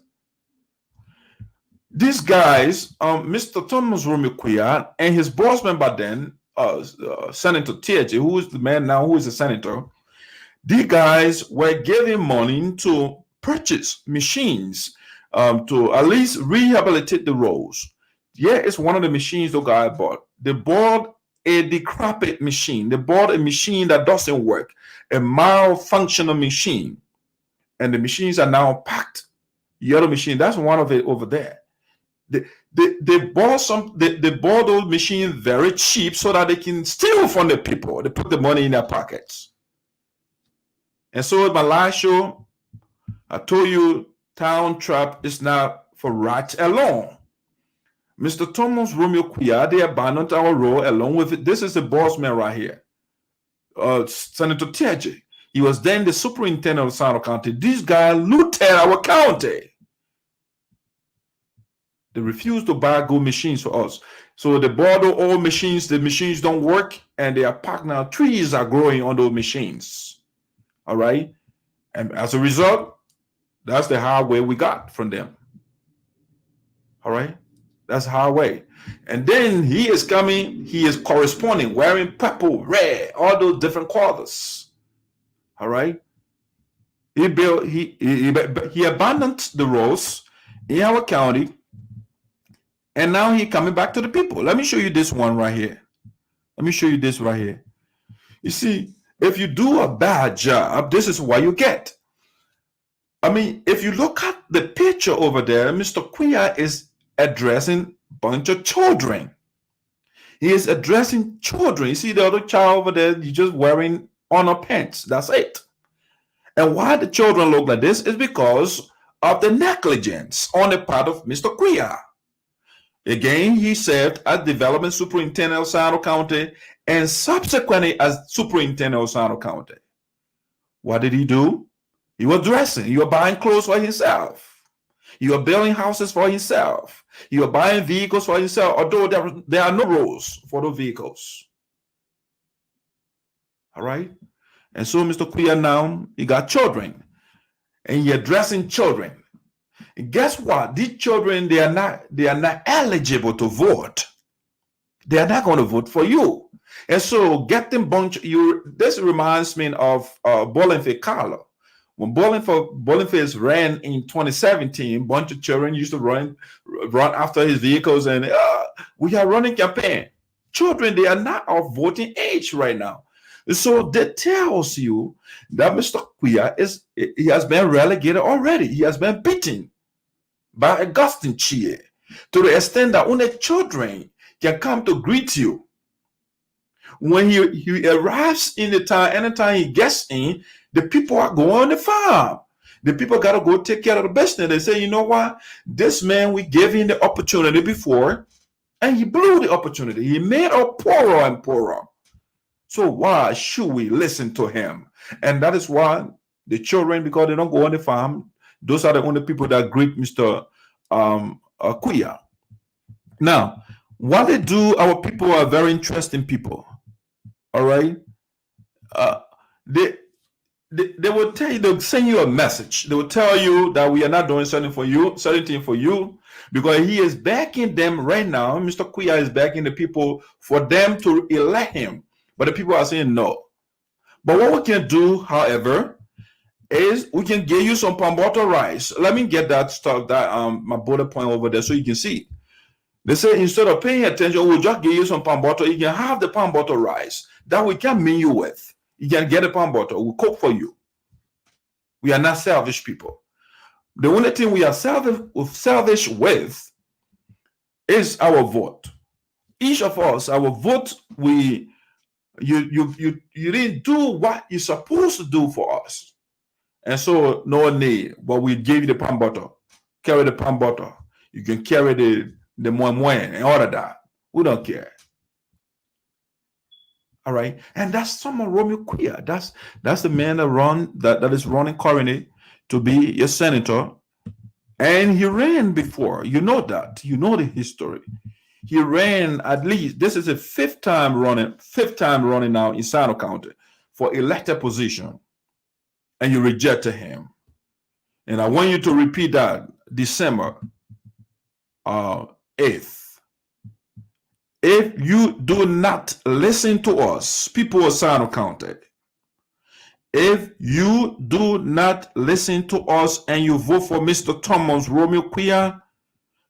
These guys, Mr. Thomas Romeo Quia and his boss man by then, Senator CHEA, who is the man now who is a senator, these guys were giving money to purchase machines to at least rehabilitate the roads. Yeah, it's one of the machines the guy bought. They bought a decrepit machine. They bought a machine that doesn't work, a malfunctional machine. And the machines are now packed. The other machine, that's one of it over there. They bought those machines very cheap so that they can steal from the people. They put the money in their pockets. And so in my last show, I told you town trap is not for rats alone. Mr. Thomas Romeo Quia, they abandoned our road along with it. This is the boss man right here, Senator CHEA. He was then the superintendent of SINOE County. This guy looted our county. They refused to buy good machines for us. So they bought old machines. The machines don't work, and they are packed now. Trees are growing on those machines. All right? And as a result, That's the highway we got from them. All right? That's highway. And then he is coming, he is corresponding, wearing purple, red, all those different colors. All right? He abandoned the roads in our county, and now he coming back to the people. Let me show you this one right here. Let me show you this right here. You see, if you do a bad job, this is what you get. I mean, if you look at the picture over there, Mr. CHEA is addressing a bunch of children. He is addressing children. You see the other child over there, he's just wearing honor pants. That's it. And why the children look like this is because of the negligence on the part of Mr. CHEA. Again, he served as development superintendent of Sino County and subsequently as superintendent of Sino County. What did he do? He was dressing. He was buying clothes for himself. He was building houses for himself. He was buying vehicles for himself, although there are no rules for those vehicles. All right? And so Mr. CHEA now, he got children. And he addressing children. And guess what? These children, they are not eligible to vote. They are not going to vote for you. And so getting this reminds me of Boniface Carlo. When Boniface ran in 2017, a bunch of children used to run after his vehicles, and we are running campaign. Children, they are not of voting age right now. So that tells you that Mr. CHEA he has been relegated already. He has been beaten by Augustine CHEA to the extent that only children can come to greet you. When he arrives in the town, anytime he gets in, the people are going on the farm. The people got to go take care of the business. They say, you know what? This man, we gave him the opportunity before, and he blew the opportunity. He made us poorer and poorer. So why should we listen to him? And that is why the children, because they don't go on the farm, those are the only people that greet Mr. CHEA. Now, what they do, our people are very interesting people. All right? They will tell you, they'll send you a message. They will tell you that we are not doing certain thing for you, because he is backing them right now. Mr. CHEA is backing the people for them to elect him. But the people are saying no. But what we can do, however, is we can give you some palm butter rice. Let me get that stuff, my bullet point over there so you can see. They say instead of paying attention, we'll just give you some palm butter. You can have the palm butter rice that we can mean you with. You can get a palm butter. We'll cook for you. We are not selfish people. The only thing we are selfish with is our vote. Each of us, our vote, you didn't do what you're supposed to do for us. And so no need, but we gave you the palm butter. Carry the palm butter. You can carry the moin and all of that. We don't care. All right. And that's some of Romeo CHEA. That's the man that is running currently to be a senator. And he ran before. You know that. You know the history. He ran at least, this is the fifth time running now in Sino County for elected position. And you rejected him. And I want you to repeat that December 8th. If you do not listen to us, people of Sino County, if you do not listen to us and you vote for Mr. Thomas Romeo CHEA,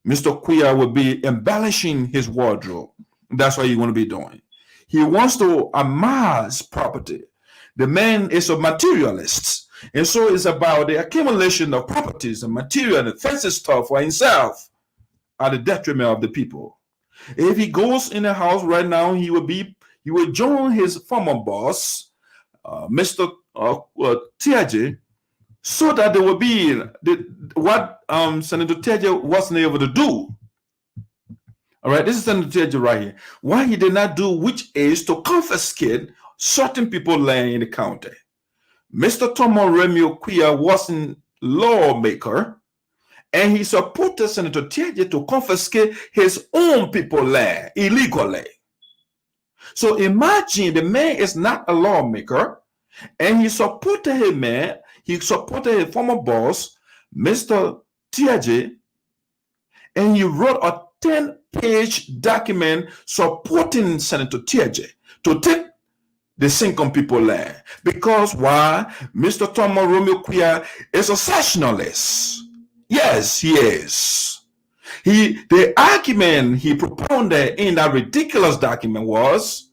Mr. CHEA will be embellishing his wardrobe. That's what he's going to be doing. He wants to amass property. The man is a materialist. And so it's about the accumulation of properties and material and fancy stuff for himself at the detriment of the people. If he goes in the house right now, he will join his former boss, Mr. Tiaje, so that there will be what Senator Tiaje wasn't able to do. All right, this is Senator Tiaje right here. What he did not do, which is to confiscate certain people land in the county. Mr. Thomas Romeo CHEA wasn't lawmaker, and he supported Senator Tiaje to confiscate his own people land illegally. So imagine the man is not a lawmaker, and he supported his man, he supported his former boss, Mr. Tiaje, and he wrote a 10-page document supporting Senator Tiaje to take the Sinkom people land. Because why? Mr. Thomas Romeo Quia is a secessionalist. Yes, he is. The argument he propounded in that ridiculous document was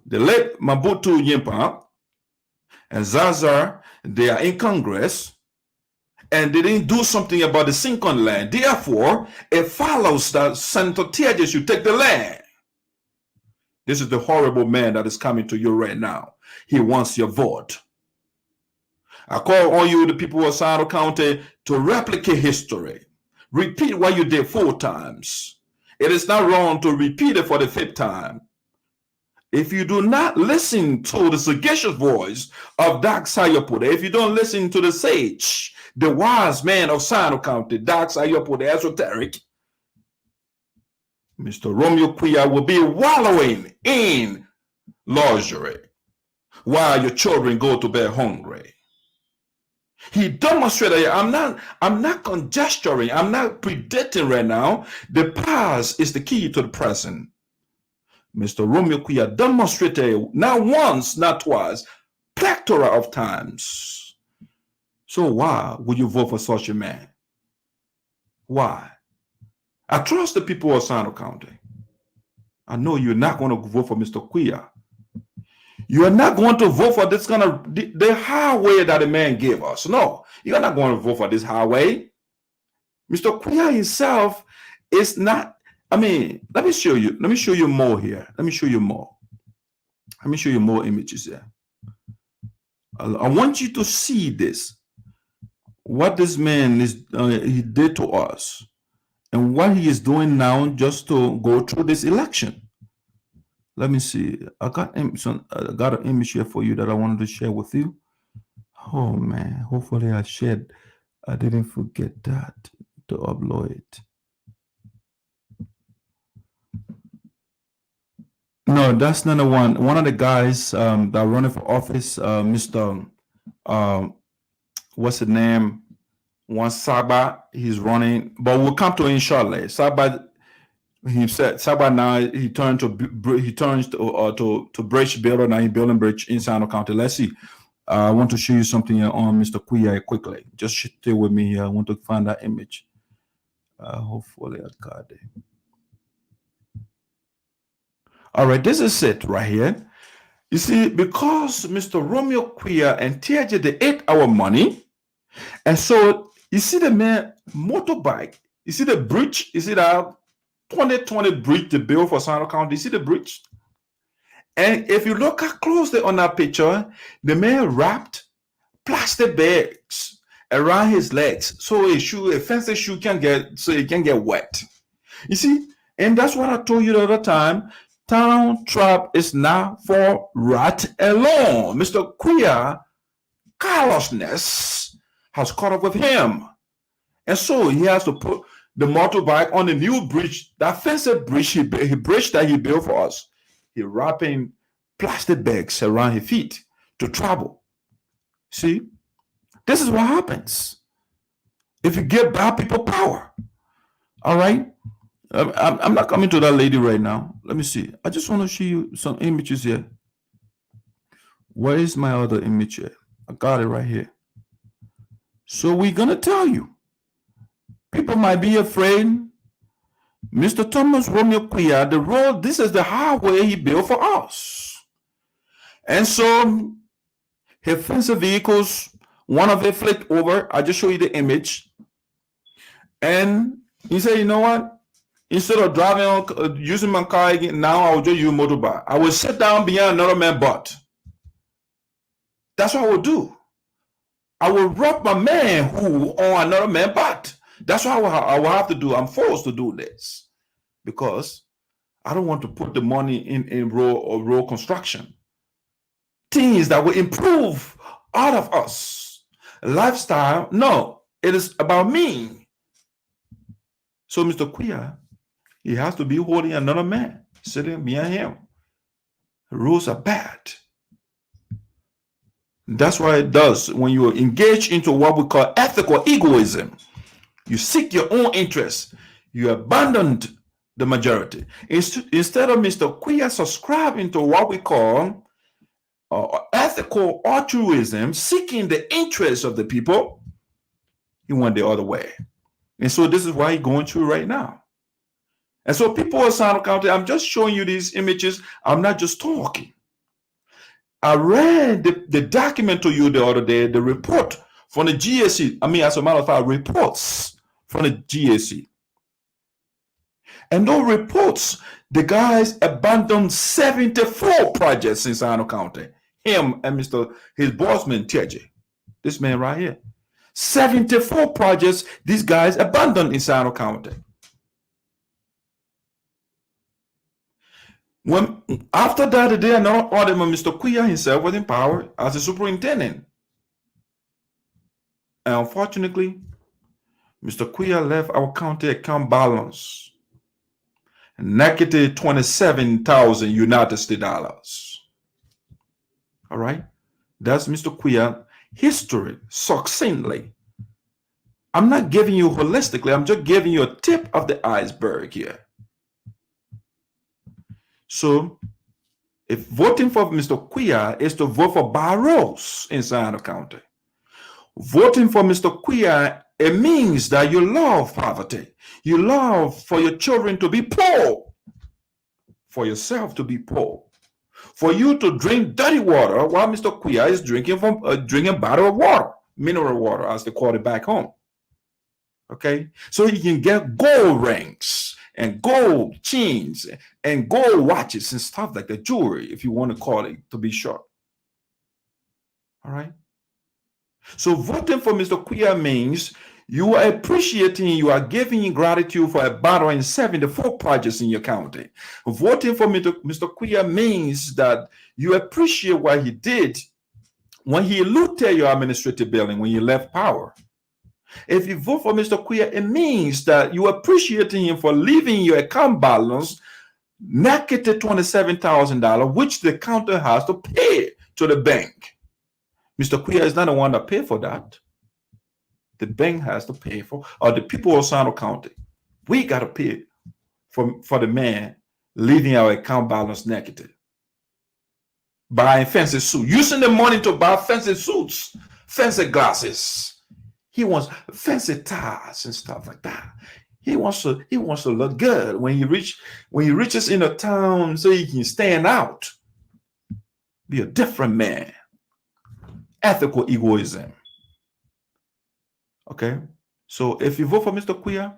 the late Mobutu Nyenpan and ZARZAR, they are in Congress, and they didn't do something about the Sinkom land. Therefore, it follows that Senator Tiaje should take the land. This is the horrible man that is coming to you right now. He wants your vote. I call on you, the people of Sino County, to replicate history. Repeat what you did 4 times. It is not wrong to repeat it for the 5th time. If you do not listen to the sagacious voice of Doc Sayopode, if you don't listen to the sage, the wise man of Sino County, Doc Sayopode, esoteric, Mr. Romeo Quia will be wallowing in luxury while your children go to bed hungry. He demonstrated, I'm not conjecturing, I'm not predicting right now. The past is the key to the present. Mr. Romeo Quia demonstrated not once, not twice, plethora of times. So why would you vote for such a man? Why? I trust the people of Sino County. I know you're not going to vote for Mr. Quia. You are not going to vote for this kind of the highway that the man gave us. No, you're not going to vote for this highway. Mr. Quia himself is not. I mean, let me show you. Let me show you more here. Let me show you more. Let me show you more images here. I want you to see this. What this man is he did to us, and what he is doing now just to go through this election. Let me see. I got an image here for you that I wanted to share with you. Oh man, hopefully I didn't forget that to upload it. No, that's not the one. One of the guys that are running for office, Mr. What's the name? One Saba, he's running, but we'll come to him shortly. Saba, he said Saba now he turns to bridge builder. Now he's building bridge in Sino County. Let's see. I want to show you something here on Mr. Quia quickly. Just stay with me here. I want to find that image. Hopefully I got it. All right, this is it right here. You see, because Mr. Romeo Quia and Tiaje, they ate our money. And so you see the man motorbike, you see the bridge, you see that 2020 bridge, the bill for Sino County, you see the bridge? And if you look closely on that picture, the man wrapped plastic bags around his legs so a fancy shoe can get wet. You see, and that's what I told you the other time. Town trap is not for rat alone. Mr. Quia carelessness has caught up with him. And so he has to put the motorbike on the new bridge, that fancy bridge that he built for us. He's wrapping plastic bags around his feet to travel. See, this is what happens if you give bad people power. All right? I'm not coming to that lady right now. Let me see. I just want to show you some images here. Where is my other image here? I got it right here. So we're going to tell you. People might be afraid. Mr. Thomas Romeo Quia, the road, this is the highway he built for us. And so his fancy vehicles, one of it flipped over. I just show you the image. And he said, you know what? Instead of driving, using my car again, now I will just use motorbike. I will sit down behind another man's butt. That's what I will do. I will rub my man who on another man's butt. That's what I will have to do. I'm forced to do this because I don't want to put the money in road construction. Things that will improve all of us. Lifestyle, no, it is about me. So Mr. Quia, he has to be holding another man, sitting behind him. The rules are bad. That's why it does. When you engage into what we call ethical egoism, you seek your own interests, you abandoned the majority. Instead of Mr. Quia subscribing to what we call ethical altruism, seeking the interests of the people, he went the other way. And so this is why he's going through right now. And so people in SINOE County, I'm just showing you these images. I'm not just talking. I read the document to you the other day, the report from the GAC. I mean, as a matter of fact, reports from the GAC. And those reports, the guys abandoned 74 projects in SINOE County. Him and his bossman, Teje. This man right here. 74 projects these guys abandoned in SINOE County. When after that, they announced Mr. Quia himself was empowered as a superintendent. And unfortunately, Mr. Quia left our county account balance negative 27,000 United States dollars. All right, that's Mr. Quia history succinctly. I'm not giving you holistically. I'm just giving you a tip of the iceberg here. So, if voting for Mr. Quia is to vote for Barros in SINOE County, voting for Mr. Quia, it means that you love poverty. You love for your children to be poor, for yourself to be poor, for you to drink dirty water while Mr. Quia is drinking bottled water, mineral water, as they call it back home. Okay, so you can get gold rings and gold chains and gold watches and stuff like that, jewelry, if you want to call it, to be short. All right. So voting for Mr. Quia means you are appreciating, you are giving gratitude for abandoning 74 projects in your county. Voting for Mr. Quia means that you appreciate what he did when he looted your administrative building, when you left power. If you vote for Mr. Quia, it means that you appreciate him for leaving your account balance negative $27,000, which the county has to pay to the bank. Mr. Quia is not the one that paid for that. The bank has to pay for, or the people of SINOE County. We got to pay for the man leaving our account balance negative. Buying fancy suits, using the money to buy fancy suits, fancy glasses. He wants fancy ties and stuff like that. He wants to look good when he reaches in a town so he can stand out. Be a different man. Ethical egoism. Okay? So if you vote for Mr. Quia,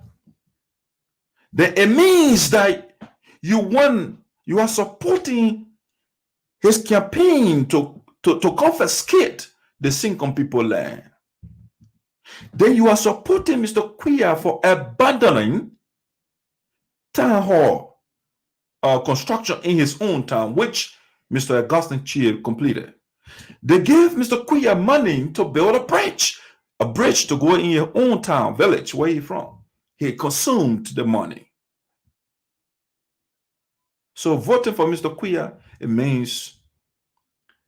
then it means that you are supporting his campaign to confiscate the Sinkom people land. Then you are supporting Mr. Quia for abandoning town hall construction in his own town, which Mr. Augustine CHEA completed. They gave Mr. Quia money to build a bridge to go in your own town, village, where he's from. He consumed the money. So voting for Mr. Quia, it means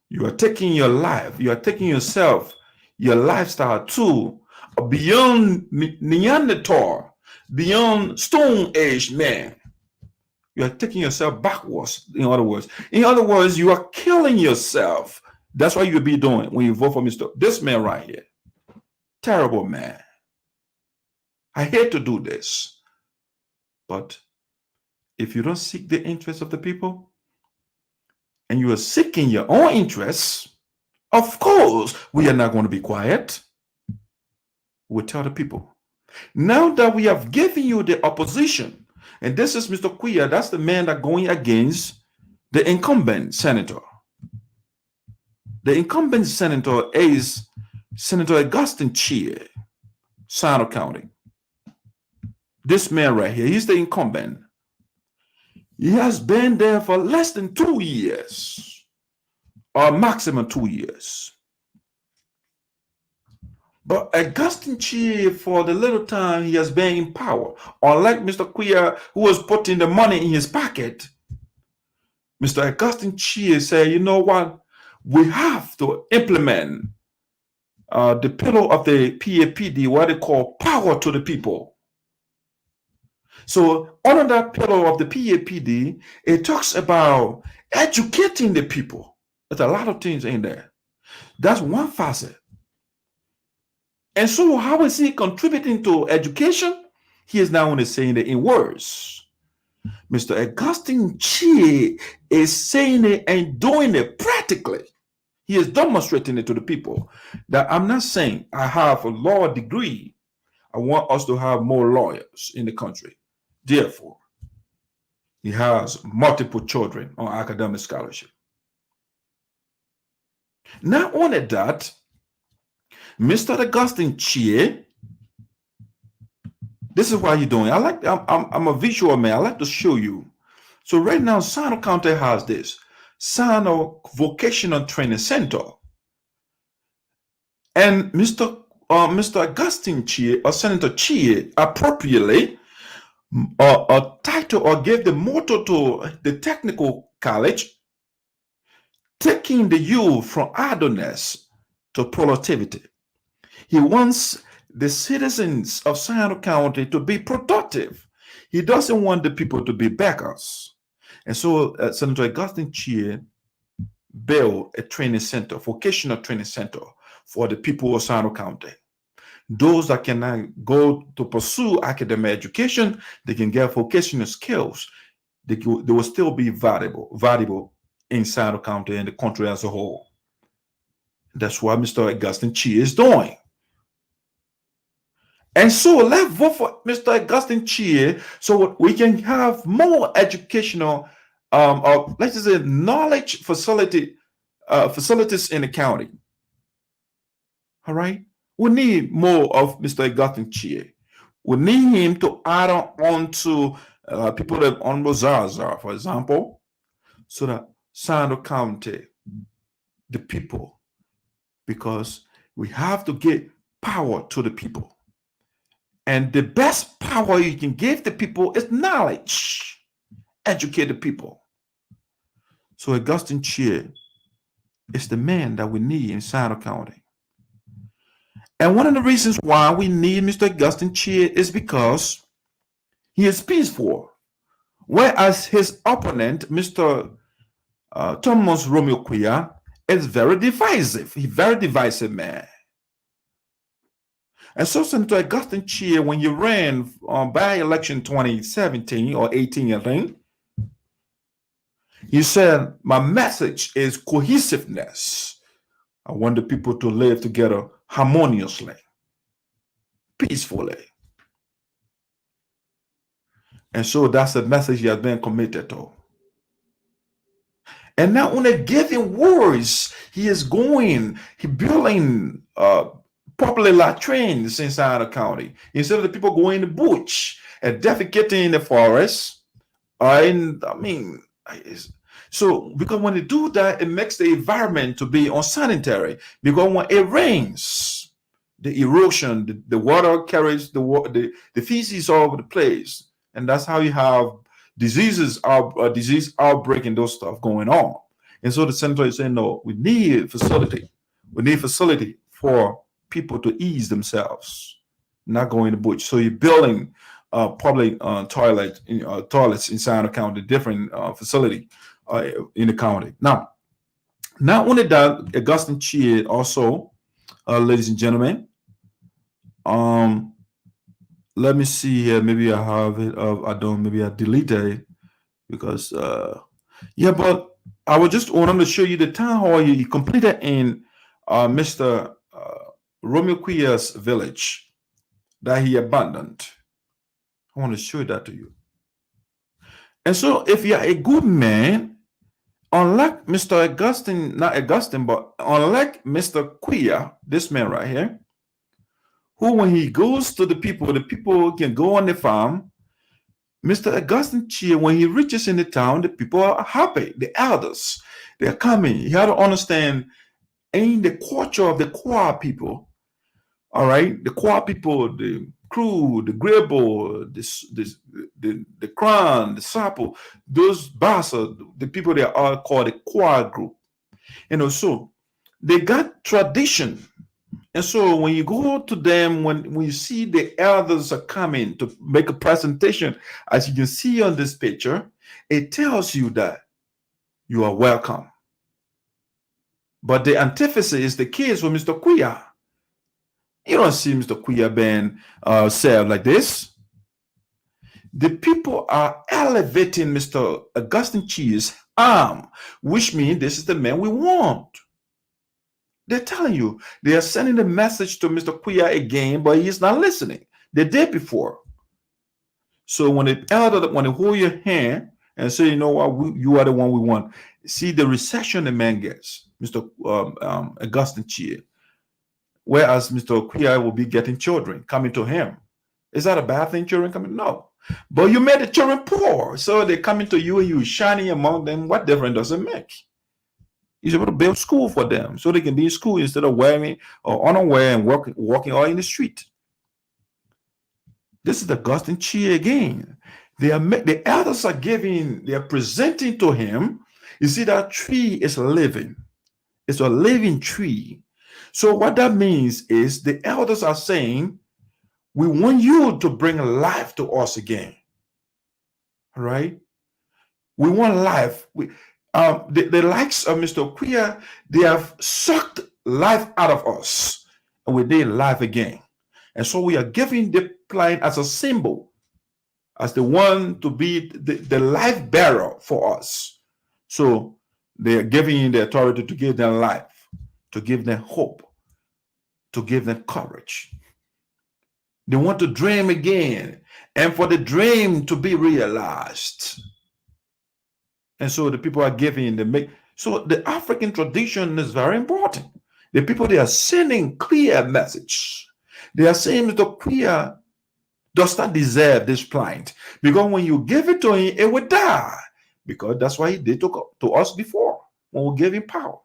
you are taking your life, you are taking yourself, your lifestyle to beyond Neanderthal, beyond Stone Age man. You are taking yourself backwards, in other words. In other words, you are killing yourself. That's what you'll be doing when you vote for this man right here. Terrible man. I hate to do this. But if you don't seek the interests of the people, and you are seeking your own interests, of course, we are not going to be quiet. We'll tell the people. Now that we have given you the opposition, and this is Mr. Quia, that's the man that's going against the incumbent senator. The incumbent senator is Senator Augustine CHEA, SINOE County. This man right here, he's the incumbent. He has been there for less than 2 years, or maximum 2 years. But Augustine CHEA, for the little time he has been in power, unlike Mr. Quia, who was putting the money in his pocket, Mr. Augustine CHEA said, you know what? we have to implement the pillar of the PAPD, what they call power to the people. So under that pillar of the PAPD, it talks about educating the people. There's a lot of things in there. That's one facet. And so how is he contributing to education? He is now only saying it in words. Mr. Augustine CHEA is saying it and doing it practically. He is demonstrating it to the people. That I'm not saying I have a law degree. I want us to have more lawyers in the country. Therefore, he has multiple children on academic scholarship. Not only that, Mr. Augustine CHEA, this is what he's doing. I'm a visual man. I like to show you. So right now, SINOE County has this SINOE Vocational Training Center. And Mr. Augustine CHEA or Senator CHEA appropriately a title or gave the motto to the technical college, taking the youth from idleness to productivity. He wants the citizens of SINOE County to be productive. He doesn't want the people to be beggars. And so Senator Augustine CHEA built a training center, vocational training center for the people of SINOE County. Those that cannot go to pursue academic education, they can get vocational skills. They will still be valuable in SINOE County and the country as a whole. That's what Mr. Augustine CHEA is doing. And so let's vote for Mr. Augustine CHEA so we can have more educational, or let's just say knowledge facilities in the county. All right? We need more of Mr. Augustine CHEA. We need him to add on to people that on ZARZAR, for example, so that SINOE County, the people, because we have to get power to the people. And the best power you can give the people is knowledge. Educate the people. So Augustine CHEA is the man that we need in SINOE County. And one of the reasons why we need Mr. Augustine CHEA is because he is peaceful. Whereas his opponent, Mr. Thomas Romeo Quia, is very divisive. He's a very divisive man. And so Senator Augustine CHEA, when he ran by election 2017 or 18, I think, he said, my message is cohesiveness. I want the people to live together harmoniously, peacefully. And so that's the message he has been committed to. And not only giving words, he building popular latrines in SINOE County. Instead of the people going in the bush and defecating in the forest, so because when they do that, it makes the environment to be unsanitary. Because when it rains, the erosion, the water carries the feces all over the place, and that's how you have disease outbreak and those stuff going on. And so the senator is saying, no, we need facility. We need facility for people to ease themselves, not going in the bush. So you're building public toilets in SINOE County, different facility in the county. Now, not only that, Augustine CHEA also, ladies and gentlemen, let me see here. Maybe I have it. I don't. Maybe I deleted it because yeah. But I wanted to show you the town hall he completed in Mr. Romeo Quia's village that he abandoned. I want to show that to you. And so, if you are a good man, unlike Mr. Augustine, not Augustine, but unlike Mr. Quia, this man right here, who when he goes to the people can go on the farm. Mr. Augustine CHEA, when he reaches in the town, the people are happy. The elders, they're coming. You have to understand, in the culture of the Kwa people, all right, the Kwa people, the Crew, the Grebo, the Kran, the SARPO, those Bassa, the people they are all called the Kwa group. So they got tradition. And so when you go to them, when you see the elders are coming to make a presentation, as you can see on this picture, it tells you that you are welcome. But the antithesis is the case with Mr. CHEA. You don't see Mr. CHEA being served like this. The people are elevating Mr. Augustine CHEA's arm, which means this is the man we want. They're telling you, they are sending the message to Mr. CHEA again, but he's not listening. The day before. So when the elder, when they hold your hand and say, you know what, you are the one we want, see the reception the man gets, Mr. Augustine CHEA. Whereas Mr. CHEA will be getting children coming to him. Is that a bad thing, children coming? No. But you made the children poor, so they coming to you and you shining among them. What difference does it make? You're able to build school for them so they can be in school instead of wearing or unaware and walking all in the street. This is the Augustine CHEA again. The elders are giving, they are presenting to him. You see, that tree is living. It's a living tree. So what that means is the elders are saying, we want you to bring life to us again. All right? We want life. The likes of Mr. CHEA, they have sucked life out of us, and we need life again. And so we are giving the plant as a symbol, as the one to be the life bearer for us. So they are giving you the authority to give them life, to give them hope, to give them courage. They want to dream again, and for the dream to be realized. And so the people are giving so the African tradition is very important. The people, they are sending clear message. They are saying Mr. CHEA does not deserve this plant, because when you give it to him, it will die. Because that's why he did to us before when we gave him power.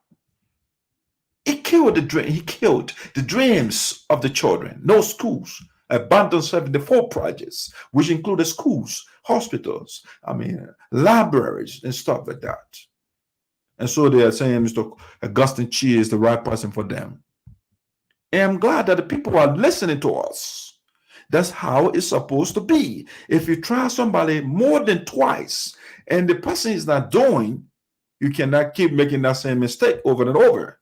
He killed the dream. He killed the dreams of the children. No schools. Abandoned 74 projects, which included schools, hospitals, libraries, and stuff like that. And so they are saying Mr. Augustine CHEA is the right person for them. And I'm glad that the people are listening to us. That's how it's supposed to be. If you try somebody more than twice and the person is not doing, you cannot keep making that same mistake over and over.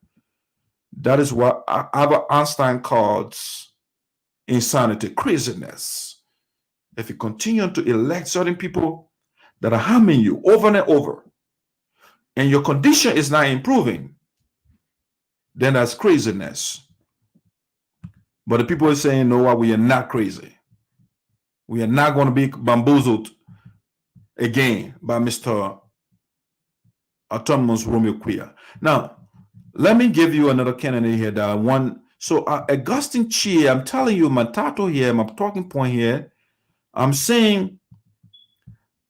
That is what Albert Einstein calls insanity, craziness. If you continue to elect certain people that are harming you over and over, and your condition is not improving, then that's craziness. But the people are saying, no, we are not crazy. We are not going to be bamboozled again by Mr. Autonomous Romeo CHEA. Now, let me give you another candidate here that I want. So Augustine CHEA, I'm telling you my title here, my talking point here. I'm saying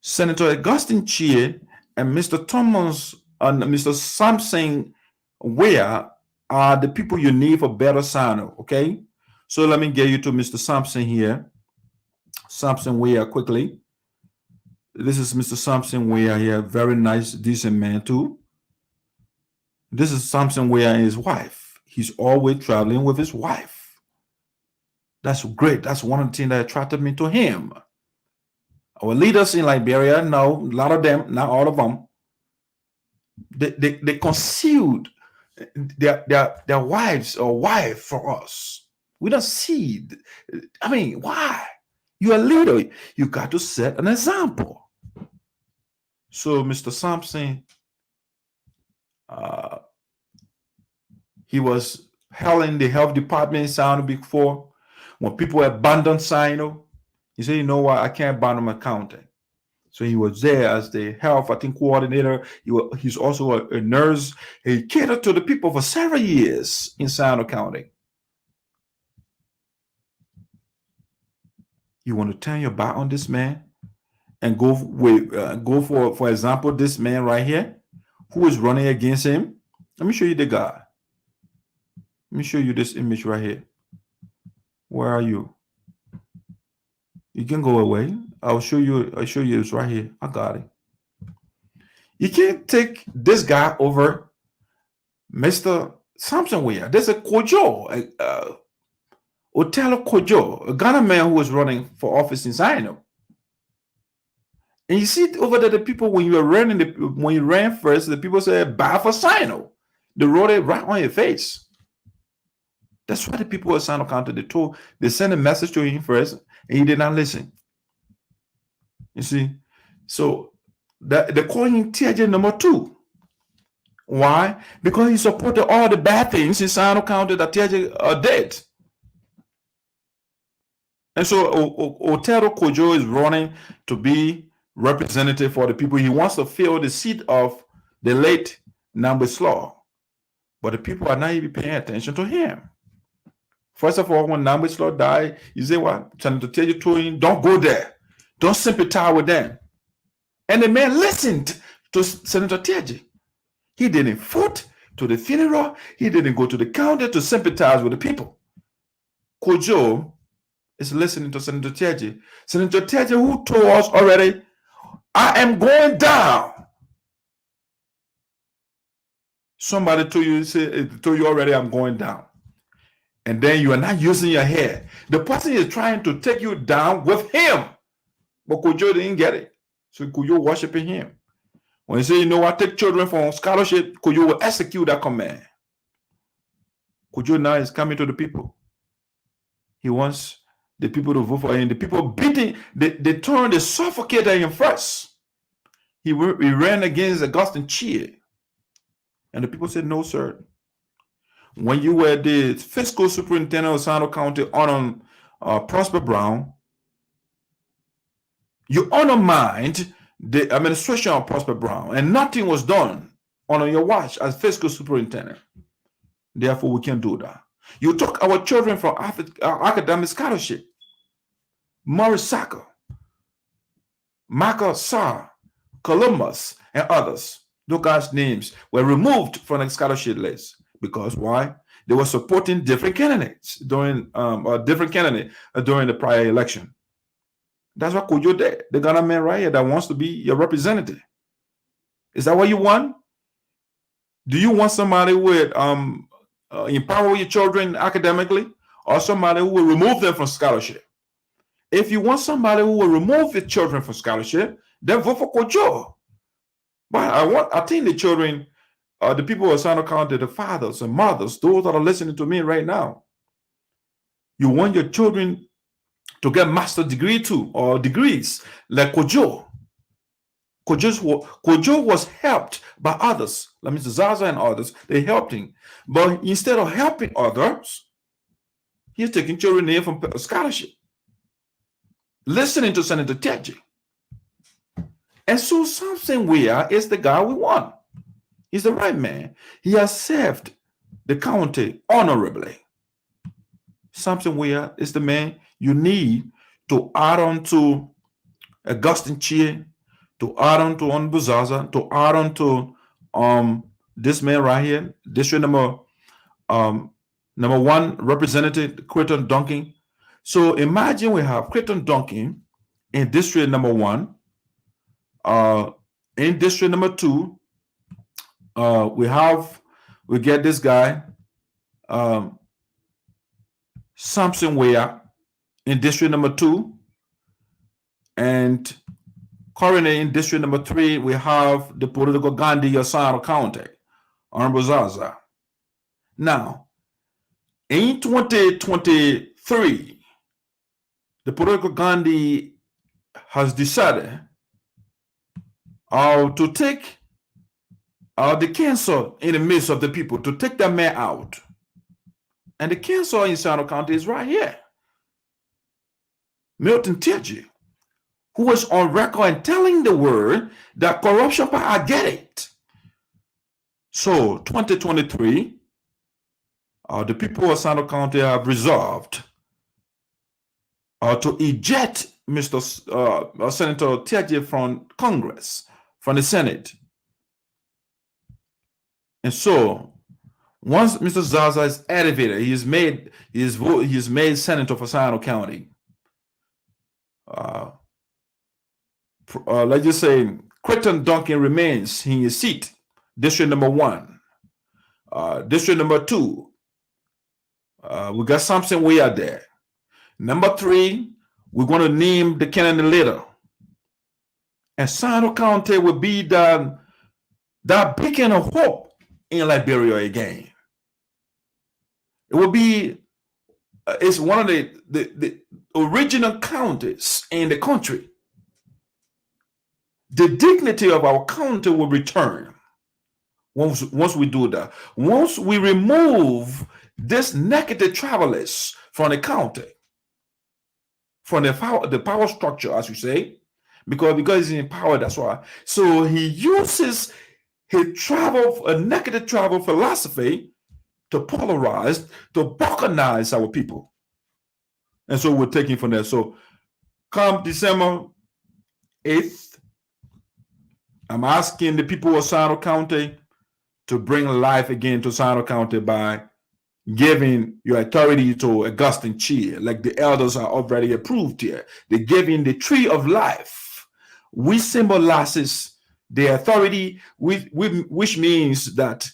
Senator Augustine CHEA and Mr. Thomas and Mr. Samson WIAH are the people you need for better SINOE, okay? So let me get you to Mr. Samson here. Samson WIAH quickly. This is Mr. Samson WIAH here. Very nice, decent man too. This is Samson WIAH and his wife. He's always traveling with his wife. That's great. That's one of the things that attracted me to him. Our leaders in Liberia, no, a lot of them, not all of them, they concealed their wives or wife for us. We don't see. Why? You're a leader. You got to set an example. So Mr. Samson, he was held in the health department in SINOE before. When people abandoned SINOE, he said, you know what, I can't abandon my county. So he was there as the health, coordinator. He's also a nurse. He catered to the people for several years in SINOE County. You want to turn your back on this man and go for example, this man right here who is running against him? Let me show you the guy. Let me show you this image right here. Where are you? You can go away. I'll show you it's right here. I got it. You can't take this guy over Mr. Samson Weah. There's a Kojo, Otelo Kojo, a Ghana man who was running for office in SINOE. And you see over there, the people, when you ran first, the people said, bye for SINOE. They wrote it right on your face. That's why the people at SINOE County, they sent a message to him first, and he did not listen. You see? So they call him TJ number 2. Why? Because he supported all the bad things in SINOE County that TJ did. And so Otero Kojo is running to be representative for the people. He wants to fill the seat of the late Nambwe Law. But the people are not even paying attention to him. First of all, when Nambwe Law died, he said, what? Senator Teji told him, don't go there. Don't sympathize with them. And the man listened to Senator Teji. He didn't foot to the funeral. He didn't go to the county to sympathize with the people. Kojo is listening to Senator Teji. Senator Teji, who told us already, I am going down. Somebody told you already, I'm going down. And then you are not using your head. The person is trying to take you down with him. But Kojo didn't get it. So Kojo worshiping him. When he say, you know what, take children from scholarship, Kojo will execute that command. Kojo now is coming to the people. He wants the people to vote for him. The people beating, they suffocated him first. He ran against Augustine CHEA. And the people said, no, sir. When you were the fiscal superintendent of SINOE County on Prosper Brown, you undermined the administration of Prosper Brown, and nothing was done on your watch as fiscal superintendent. Therefore, we can't do that. You took our children from academic scholarship. Maurice Saka, Michael Sarr, Columbus, and others. Those guys' names were removed from the scholarship list. Because why? They were supporting different candidates during the prior election. That's what Kojo did. The Ghana man right here that wants to be your representative. Is that what you want? Do you want somebody with empower your children academically, or somebody who will remove them from scholarship? If you want somebody who will remove your children from scholarship, then vote for Kojo. But I think the children, the people of SINOE County, the fathers and mothers, those that are listening to me right now, you want your children to get master's degree too, or degrees like Kojo. Kojo was helped by others, like Mr. ZARZAR and others. They helped him. But instead of helping others, he's taking children in from scholarship, listening to Senator Teji. And so Samson Weah is the guy we want. He's the right man. He has served the county honorably. Samson Weah is the man you need to add on to Augustine CHEA, to add on to ZARZAR, to add on to this man right here, district number 1 representative, Creighton Duncan. So imagine we have Creighton Duncan in district number 1. In district number 2, we get this guy, Samson Weah in district number 2, and currently in district number 3, we have the political Gandhi of SINOE County, Honorable ZARZAR. Now, in 2023, the political Gandhi has decided to take the cancer in the midst of the people, to take that man out. And the cancer in SINOE County is right here. Milton Teji, who was on record and telling the world that corruption, I get it. So 2023, the people of SINOE County have resolved to eject Senator Teji from Congress, from the Senate. And so once Mr. ZARZAR is elevated, he is made senator for SINOE County. Let's just say Creighton Duncan remains in his seat, district number 1. District number 2, we got SAMSON WIAH there. Number 3, we're going to name the candidate leader. And SINOE County will be that beacon of hope in Liberia again. It will be, it's one of the original counties in the country. The dignity of our county will return once we do that. Once we remove this negative travelers from the county, from the power structure, as you say, because he's in power, that's why. So he uses his negative travel philosophy to polarize, to balkanize our people. And so we're taking from there. So come December 8th, I'm asking the people of SINOE County to bring life again to SINOE County by giving your authority to Augustine CHEA, like the elders are already approved here. They're giving the tree of life, which symbolizes the authority, which means that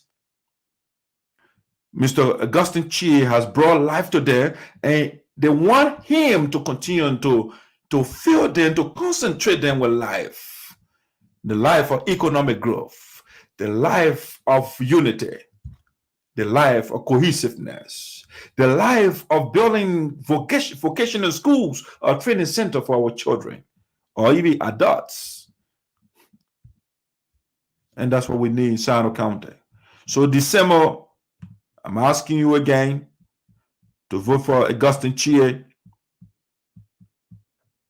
Mr. Augustine CHEA has brought life to them, and they want him to continue to fill them, to concentrate them with life, the life of economic growth, the life of unity, the life of cohesiveness, the life of building vocational schools or training center for our children or even adults. And that's what we need in SINOE County. So December, I'm asking you again to vote for Augustine CHEA.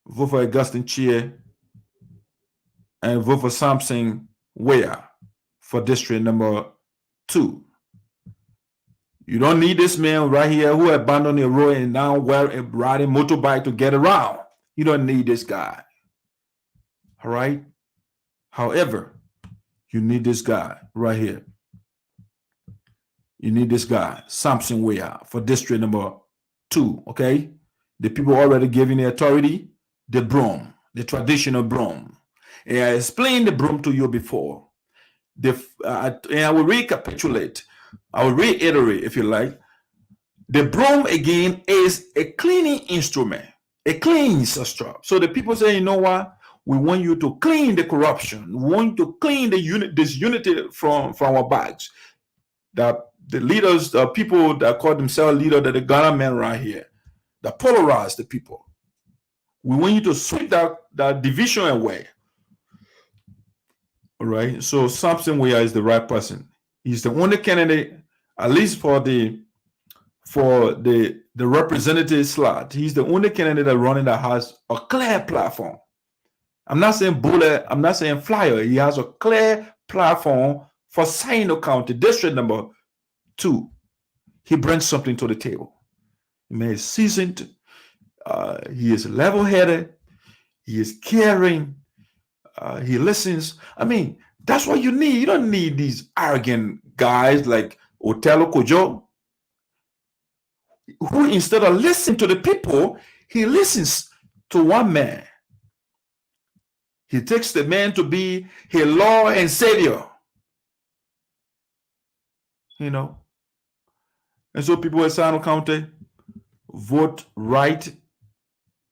Vote for Augustine CHEA and vote for SAMSON WIAH for district number 2. You don't need this man right here who abandoned the road and now riding motorbike to get around. You don't need this guy. All right? However, you need this guy right here. You need this guy, SAMSON WIAH, for district number 2, okay? The people already giving the authority, the broom, the traditional broom. And I explained the broom to you before. And I will recapitulate. I will reiterate, if you like. The broom, again, is a cleaning instrument. It cleans us. So the people say, you know what? We want you to clean the corruption. We want you to clean this unity from our bags. The leaders, the people that call themselves leaders, that the Ghana men right here, that polarize the people. We want you to sweep that division away. All right. So SAMSON WIAH is the right person. He's the only candidate, at least for the representative slot. He's the only candidate that running that has a clear platform. I'm not saying bullet. I'm not saying flyer. He has a clear platform for SINOE County, district number 2. He brings something to the table. He is seasoned. He is level-headed. He is caring. He listens. I mean, that's what you need. You don't need these arrogant guys like Otelo Kojo, who instead of listening to the people, he listens to one man. He takes the man to be his Lord and Savior. You know. And so people in SINOE County, vote right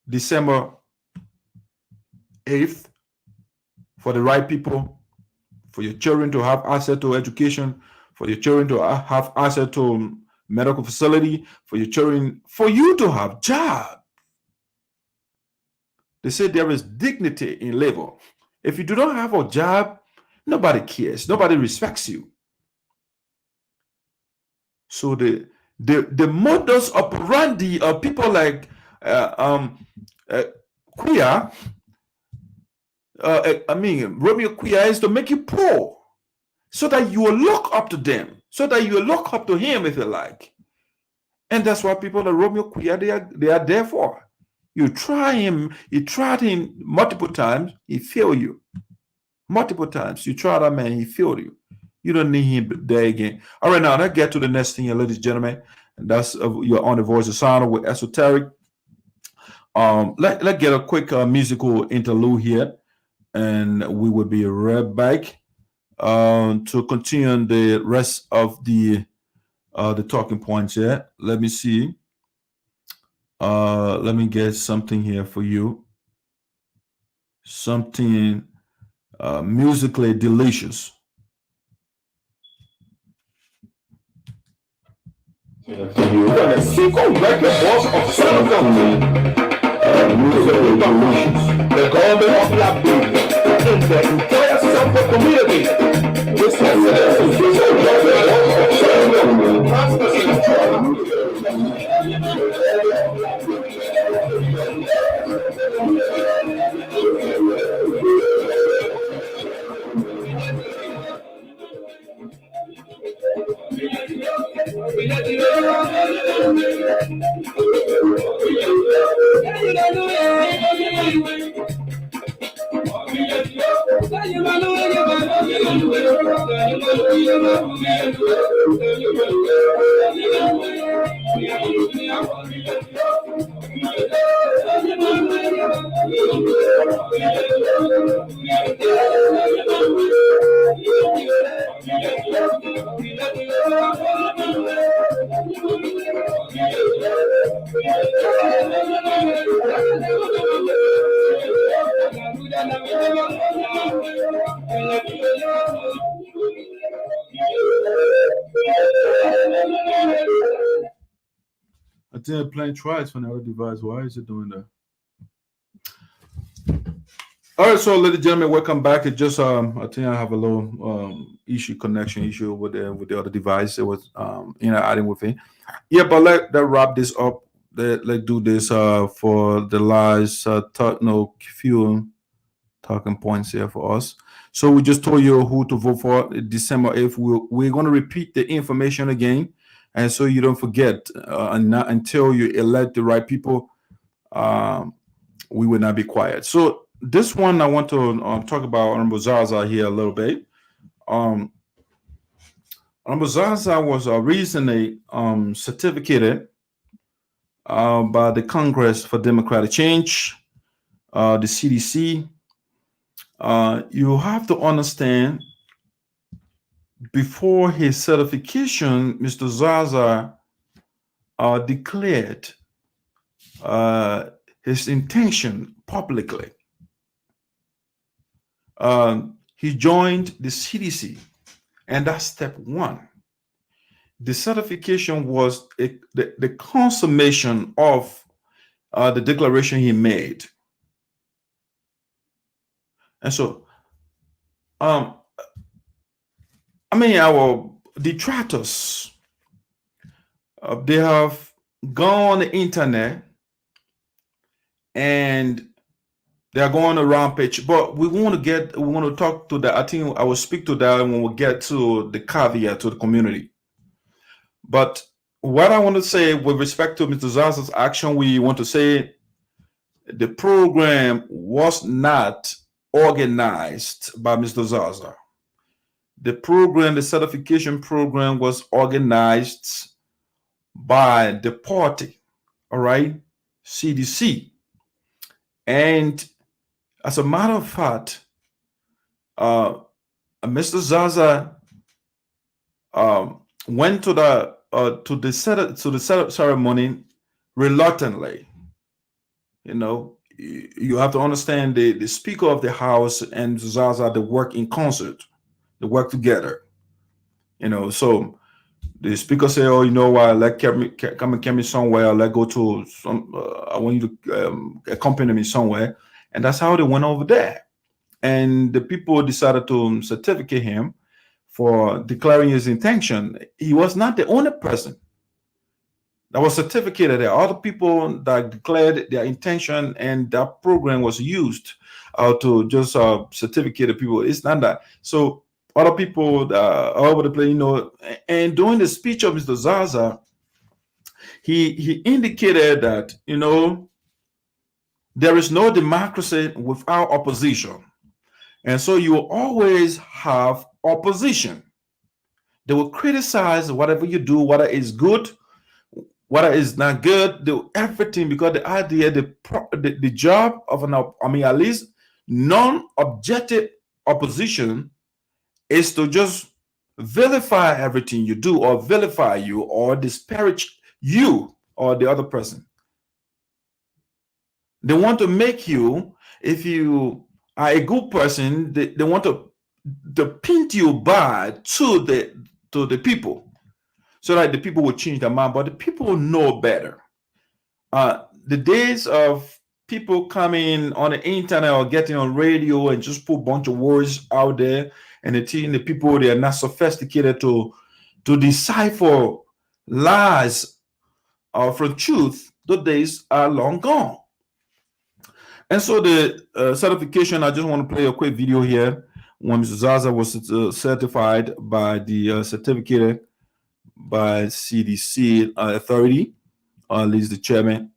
December 8th for the right people, for your children to have access to education, for your children to have access to medical facility, for your children, for you to have job. They say there is dignity in labor. If you do not have a job, nobody cares. Nobody respects you. So the modus operandi of people like Queer, Romeo Queer, is to make you poor so that you will look up to them, so that you will look up to him, if you like. And that's what people like Romeo Queer, they are there for. You tried him multiple times, he failed you. Multiple times, you tried that man, he failed you. You don't need him there again. All right, now let's get to the next thing here, ladies and gentlemen. And that's you're on the Voice of SINOE with Esoteric. Let's get a quick musical interlude here, and we will be right back. to continue on the rest of the talking points here. Let me see. Let me get something here for you. Something musically delicious. The single record boss of Senegal, musically delicious. The government of Liberia and the entire SAMSON community. This is the official record boss of I think I'm playing twice on the other device. Why is it doing that? All right, so ladies and gentlemen, welcome back. It just I think I have a little connection issue with the other device. It was adding with it. Yeah, but let's wrap this up. Let's do this for the last few talking points here for us. So we just told you who to vote for December 8th. We're going to repeat the information again, and so you don't forget. Until you elect the right people, we will not be quiet. So this one I want to talk about Honorable ZARZAR here a little bit. Honorable ZARZAR was recently certificated by the Congress for Democratic Change, the CDC. You have to understand, before his certification, Mr. ZARZAR declared his intention publicly. He joined the CDC, and that's step one. The certification was the consummation of the declaration he made. And so, our detractors, they have gone on the internet and they are going on a rampage. But we want to talk to that. I think I will speak to that when we get to the caveat to the community. But what I want to say with respect to Mr. ZARZAR's action, we want to say the program was not organized by Mr. ZARZAR. The program, the certification program, was organized by the party, all right, CDC. And as a matter of fact, Mr. ZARZAR went to the ceremony reluctantly. You have to understand the Speaker of the House and ZARZAR, they work in concert, they work together. So the Speaker said, "Oh, you know what? Let come and carry me somewhere. Let go to some. I want you to accompany me somewhere." And that's how they went over there. And the people decided to certificate him for declaring his intention. He was not the only person that was certificated. There are other people that declared their intention, and that program was used to just certificate the people. It's not that. So other people all over the place, and during the speech of Mr. ZARZAR, he indicated that, there is no democracy without opposition. And so you will always have opposition. They will criticize whatever you do, whether it's good, whether it's not good, do everything, because the idea, the job of at least non-objective opposition is to just vilify everything you do, or vilify you, or disparage you or the other person. They want to make you, if you are a good person, they want to paint you bad to the people, so that the people will change their mind. But the people know better. The days of people coming on the internet or getting on radio and just put a bunch of words out there, and they're telling the people they are not sophisticated to decipher lies from truth, those days are long gone. And so the certification, I just want to play a quick video here. When Mr. ZARZAR was certified by the certificate by CDC authority, at least the chairman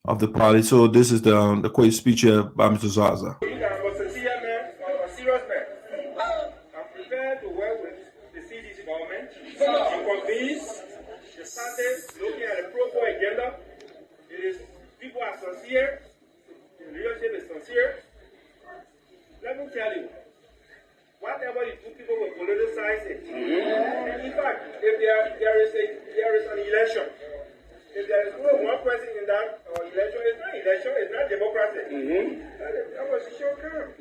of the party. So this is the quick speech here by Mr. ZARZAR. I'm a sincere man, a serious man. I'm prepared to work with the CDC government. I'm convinced they started looking at a pro-poor agenda. It is, people are sincere. The leadership is sincere. Let me tell you, whatever you do, people will politicize it. And in fact, if there is an election, if there is only one person in that election, it's not democracy. That was a short term.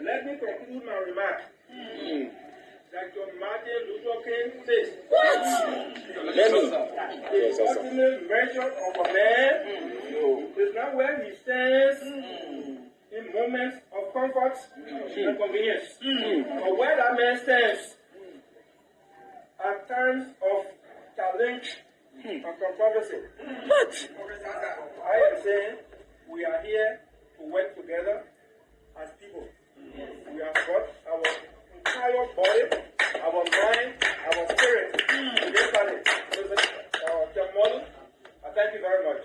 Let me conclude my remark. That John Martin Luther King says, the ultimate measure of a man is not where he stands in moments of comfort and convenience, but where that man stands at times of challenge and controversy. I am saying we are here to work together as people. We have got our entire body, our mind, our spirit to this party. Thank you very much.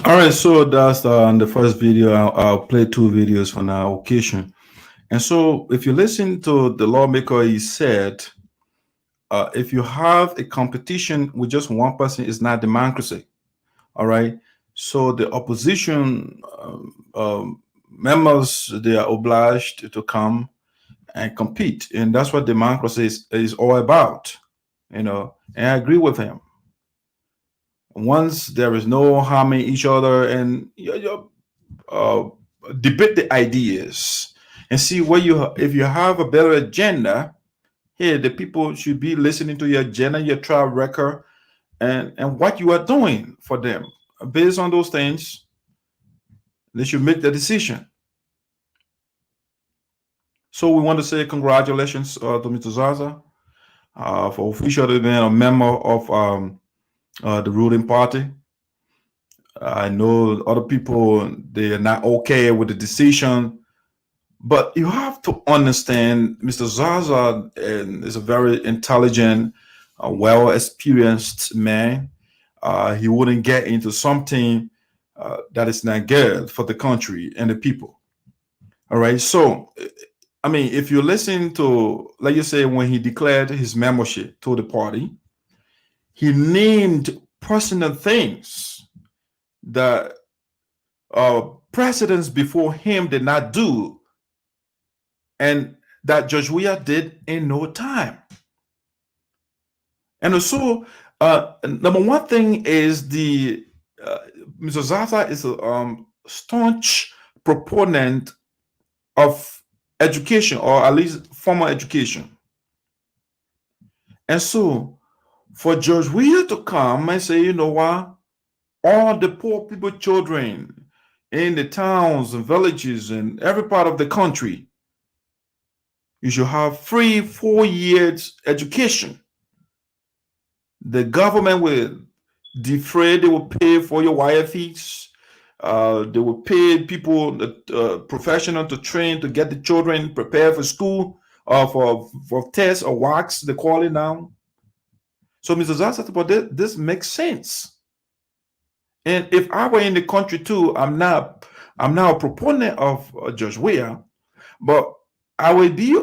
All right, so that's the first video. I'll play two videos for now occasion. And so if you listen to the lawmaker, he said, if you have a competition with just one person, it's not democracy. All right. So the opposition members, they are obliged to come and compete. And that's what democracy is all about, you know, and I agree with him. Once there is no harming each other, and debate the ideas and see where if you have a better agenda, here the people should be listening to your agenda, your track record, and what you are doing for them. Based on those things, they should make the decision. So we want to say congratulations to Mr. Zarzar for officially being a member of the ruling party. I know other people, they are not okay with the decision, but you have to understand Mr. Zarzar is a very intelligent, well-experienced man. He wouldn't get into something that is not good for the country and the people. All right. So, I mean, if you listen to, like you say, when he declared his membership to the party, he named personal things that presidents before him did not do, and that Judge WIAH did in no time. And so, number one thing is the Mr. Zarzar is a staunch proponent of education, or at least formal education. And so, for Judge WIAH to come and say, you know what, all the poor people, children in the towns and villages and every part of the country, you should have free 4 years education. The government will defray, they will pay for your WIAH fees. They will pay people, professional to train to get the children prepared for school, for tests or works, they call it now. So Mr. Zarzar, but this makes sense. And if I were in the country too, I'm now a proponent of Judge WIAH, but I will be,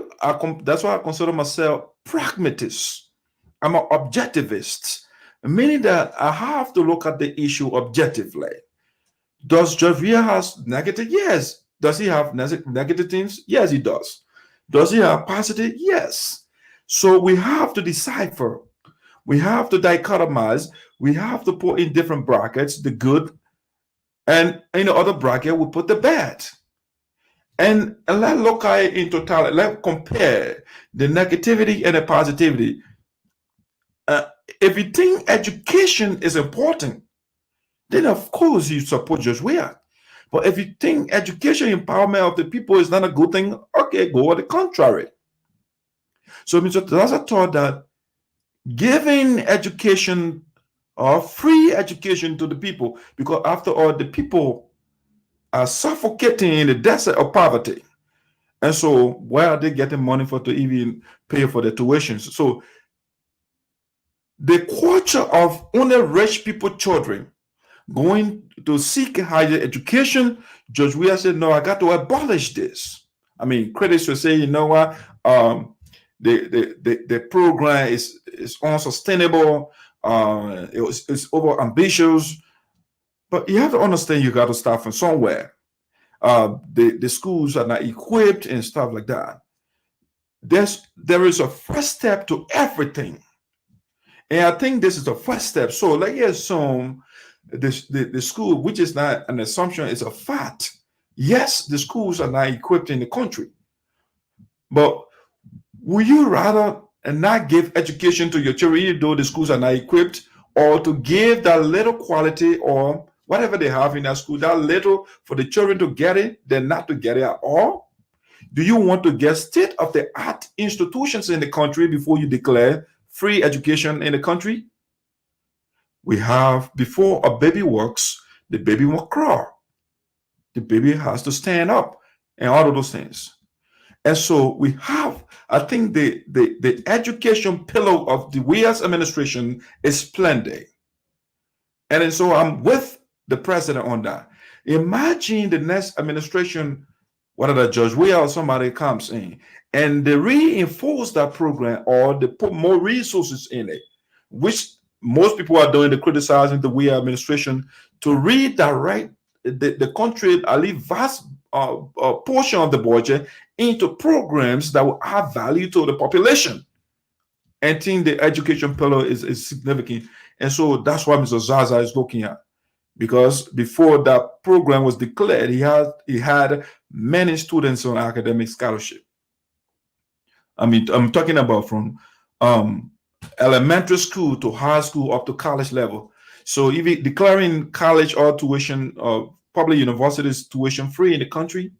that's why I consider myself pragmatist. I'm an objectivist, meaning that I have to look at the issue objectively. Does Judge WIAH have negative? Yes. Does he have negative things? Yes, he does. Does he have positive? Yes. So we have to decipher. We have to dichotomize. We have to put in different brackets, the good, and in the other bracket, we put the bad. And let's look at it in totality. Let's compare the negativity and the positivity. If you think education is important, then of course you support Judge WIAH. But if you think education empowerment of the people is not a good thing, okay, go on the contrary. So Mr. Zarzar thought that giving education or free education to the people, because after all, the people are suffocating in the desert of poverty. And so where are they getting money for to even pay for the tuitions? So the culture of only rich people children going to seek higher education, Judge WIAH said, no, I got to abolish this. I mean, critics will say, you know what, the program is unsustainable, it's over ambitious, but you have to understand you got to start from somewhere. The schools are not equipped and stuff like that. There is a first step to everything. And I think this is the first step. So let's assume the school, which is not an assumption, is a fact. Yes, the schools are not equipped in the country. But would you rather not give education to your children, even though the schools are not equipped, or to give that little quality or whatever they have in that school, that little for the children to get it, than not to get it at all? Do you want to get state-of-the-art institutions in the country before you declare free education in the country? We have, before a baby walks, the baby will crawl. The baby has to stand up and all of those things. And so we have, I think the education pillar of the WIAH administration is splendid. And so I'm with the president on that. Imagine the next administration, whether the Judge WIAH or somebody comes in, and they reinforce that program or they put more resources in it, which most people are doing, the criticizing the WIAH administration to redirect the country, at least vast portion of the budget, into programs that will add value to the population. And I think the education pillar is significant. And so that's what Mr. Zarzar is looking at. Because before that program was declared, he had many students on academic scholarship. I mean, I'm talking about from elementary school to high school up to college level. So even declaring college or tuition, public universities tuition free in the country,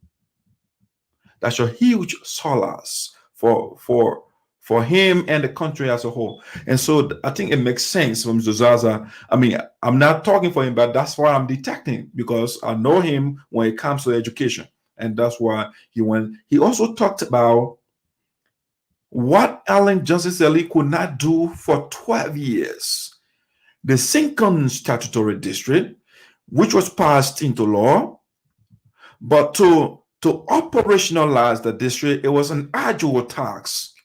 That's a huge solace for him and the country as a whole. And so I think it makes sense for Mr. ZARZAR. I mean, I'm not talking for him, but that's why I'm detecting, because I know him when it comes to education. And that's why he went. He also talked about what Ellen Johnson Sirleaf could not do for 12 years. The Sinkin Statutory District, which was passed into law, but to operationalize the district, it was an arduous task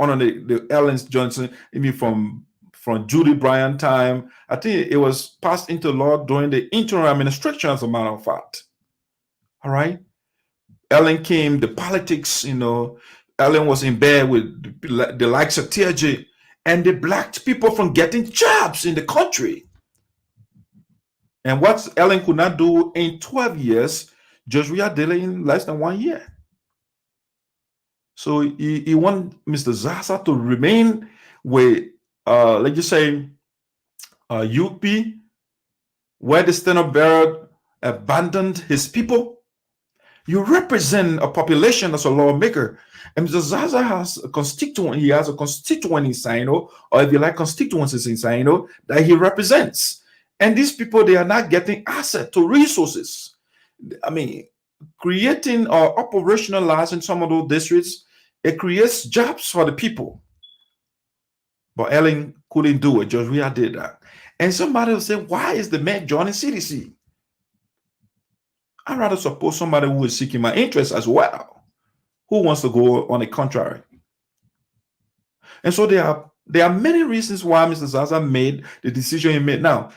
on the Ellen Johnson, I mean, from Judy Bryant time. I think it was passed into law during the interim administration, as a matter of fact. All right. Ellen came, the politics, Ellen was in bed with the likes of TJ, and they blocked people from getting jobs in the country. And what Ellen could not do in 12 years, Judge WIAH did it in less than 1 year. So he want Mr. ZARZAR to remain with, let's just say, UP, where the standard bearer abandoned his people. You represent a population as a lawmaker. And Mr. ZARZAR has a constituent. He has a constituent in SINOE, or if you like, constituencies in SINOE that he represents. And these people, they are not getting access to resources. I mean, creating or operationalizing some of those districts, it creates jobs for the people. But Ellen couldn't do it. Judge WIAH did that. And somebody will say, why is the man joining CDC? I'd rather support somebody who is seeking my interest as well, who wants to go on the contrary. And so there are many reasons why Mr. ZARZAR made the decision he made. Now,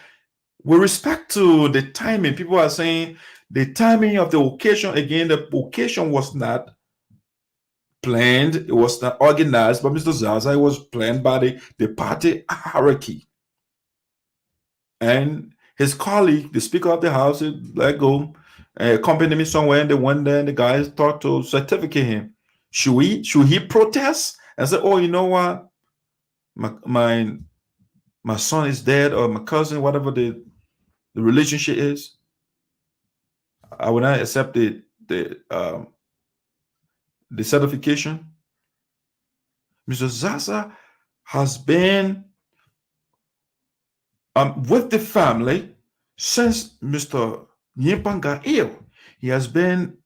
with respect to the timing, people are saying the timing of the occasion, again, the occasion was not planned, it was not organized by Mr. ZARZAR, it was planned by the party hierarchy. And his colleague, the Speaker of the House, let go, accompanied me somewhere, and they went there, and the guys talked to certificate him. Should he protest and say, oh, you know what, my son is dead, or my cousin, whatever the relationship is? I will not accept the certification. Mr. ZARZAR has been with the family since Mr. Nyenpan got ill. He has been,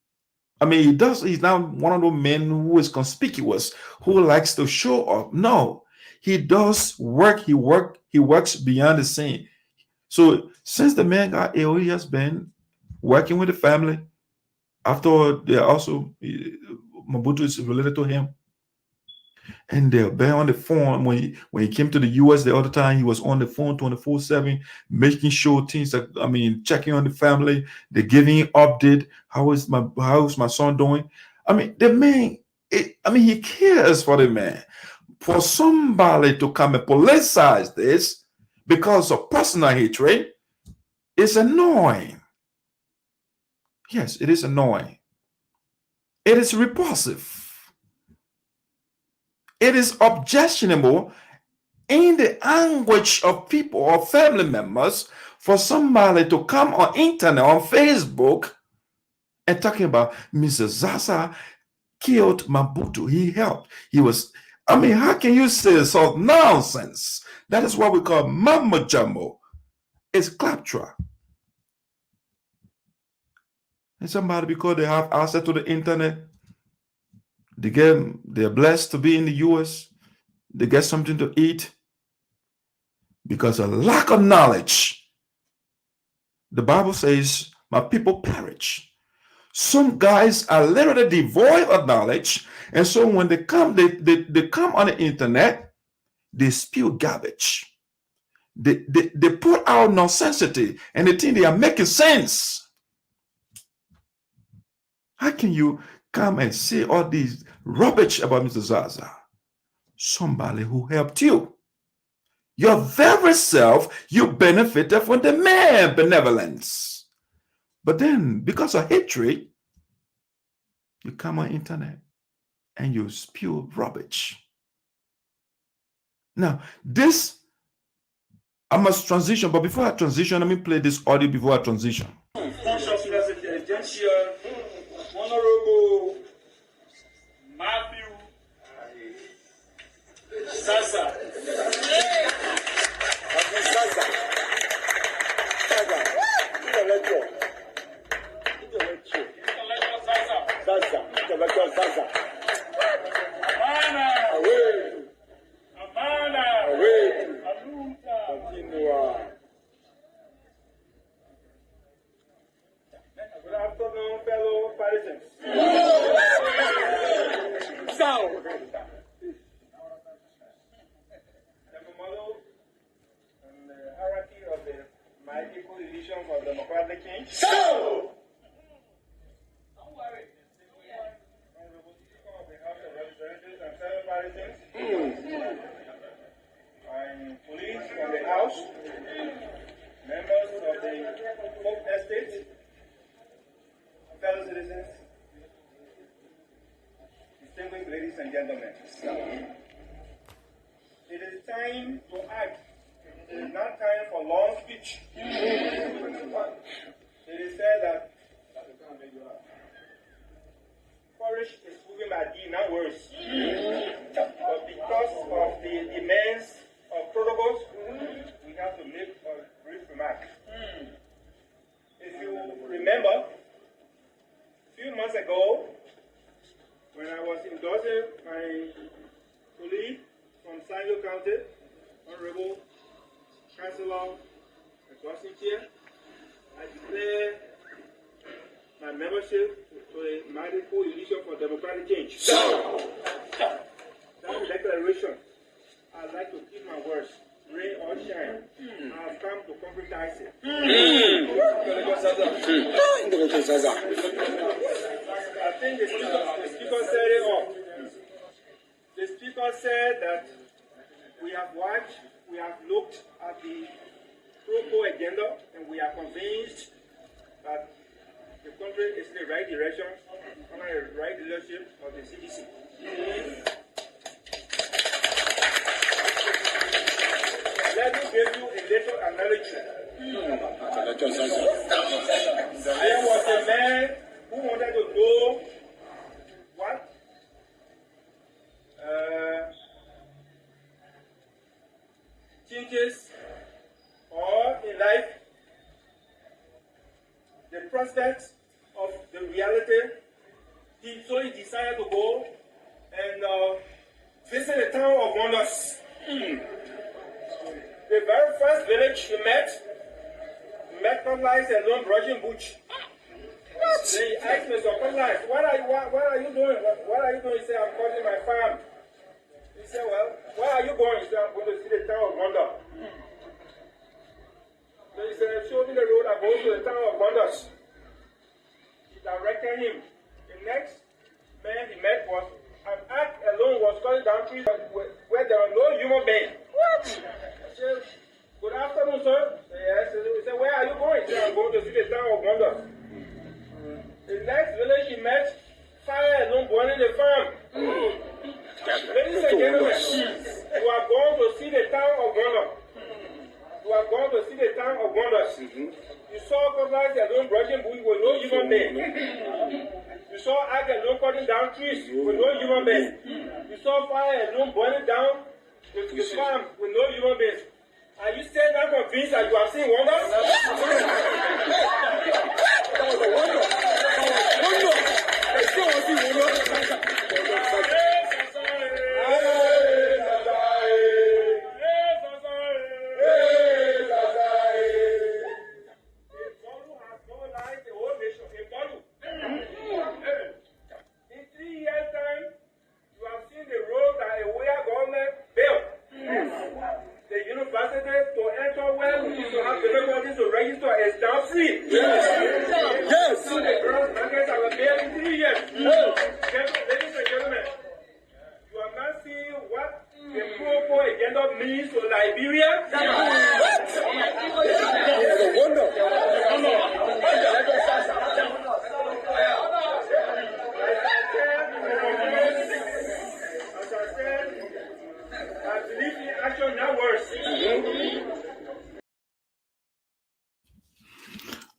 I mean, he's now one of those men who is conspicuous, who likes to show up. No, he does work. He works beyond the scene. So since the man got ill, he has been working with the family. After they are also, Mobutu is related to him. And they've been on the phone. When he came to the US the other time, he was on the phone 24/7, making sure things that, I mean, checking on the family. They're giving an update. How is my son doing? I mean, the man, he cares for the man. For somebody to come and politicize this because of personal hatred, it's annoying. Yes, it is annoying. It is repulsive. It is objectionable in the language of people or family members for somebody to come on internet, on Facebook, and talking about Mr. ZARZAR killed Mobutu. He helped. He was, I mean, how can you say such nonsense? That is what we call mumbo jumbo. It's claptrap. And somebody, because they have access to the internet, they're blessed to be in the US. They get something to eat. Because of lack of knowledge, the Bible says, my people perish. Some guys are literally devoid of knowledge. And so when they come, they come on the internet, they spew garbage. They put out nonsensity, and they think they are making sense. How can you come and say all these rubbish about Mr. ZARZAR? Somebody who helped you. Your very self, you benefited from the man's benevolence. But then, because of hatred, you come on internet and you spew rubbish. Now, this, I must transition, but before I transition, let me play this audio before I transition. Conscious presidential, Honorable Senator ZARZAR. Away. Away. Continua. Good afternoon, fellow Parisians. So, the model and the hierarchy of the mighty coalition for democratic change. So, don't worry. Honorable Speaker of the House of Representatives and fellow Parisians, and police from the House, members of the Folk Estate, fellow citizens, distinguished ladies and gentlemen. It is time to act. It is not time for long speech. It is said that courage is moving by deed, not words. But because of the demands of protocols, we have to make a brief remark. If you remember, a few months ago, when I was endorsing my colleague from Sanyo County, Honorable Councillor CHEA, I declared my membership to the mighty coalition for democratic change. That declaration, I'd like to keep my words. Rain or shine, I have come to concretize it. I think the speaker said it all. The speaker said that we have watched, we have looked at the pro-co agenda, and we are convinced that the country is in the right direction, under the right leadership of the CDC. Let me give you a little analogy. There was a man who wanted to know what changes or in life, the prospects of the reality. So he decided to go and visit the town of wonders. The very first village he met Cutlass and Lone Brushing Butch. Then he asked Mr. Cutlass, what are you doing? What are you doing? He said, I'm cutting my farm. He said, well, where are you going? He said, I'm going to see the town of Wonder. So he said, show me the road. I'm going to the town of Wonders. He directed him. The next man he met was an act alone was cutting down trees where there were no human beings. What? I said, good afternoon, sir. Yes. He said, where are you going? He said, I'm going to see the town of Wonders. The next village he met, fire alone burning the farm. Ladies and gentlemen, you are going to see the town of Wonders. You are going to see the town of Wonders. You saw Cutlass alone brushing bush with no human being. You saw Ag alone cutting down trees with no human being. You saw fire alone burning down the farm with no human beings. Are you still not convinced that you have seen wonders? That was a wonder. Wonder. I still want to see wonder. Means to Liberia.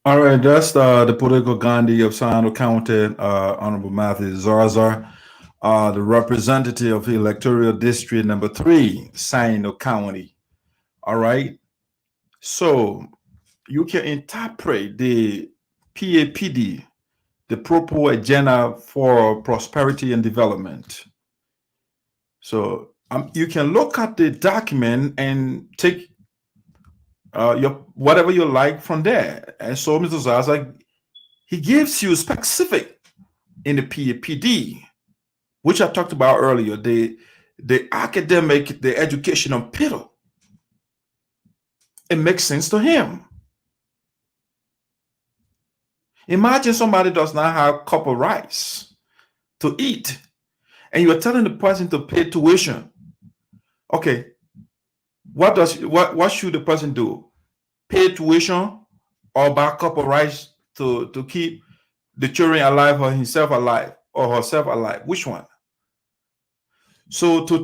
All right, that's the political Gandhi of SINOE County, Honorable Matthew ZARZAR, the representative of electoral district number 3, SINOE County. All right, so you can interpret the PAPD the proper agenda for prosperity and development. So you can look at the document and take your whatever you like from there. And so Mr. ZARZAR, he gives you specific in the PAPD, which I talked about earlier, the academic, the educational pillar. It makes sense to him. Imagine somebody does not have a cup of rice to eat, and you are telling the person to pay tuition. Okay, what should the person do? Pay tuition or buy a cup of rice to keep the children alive or himself alive or herself alive? Which one? So to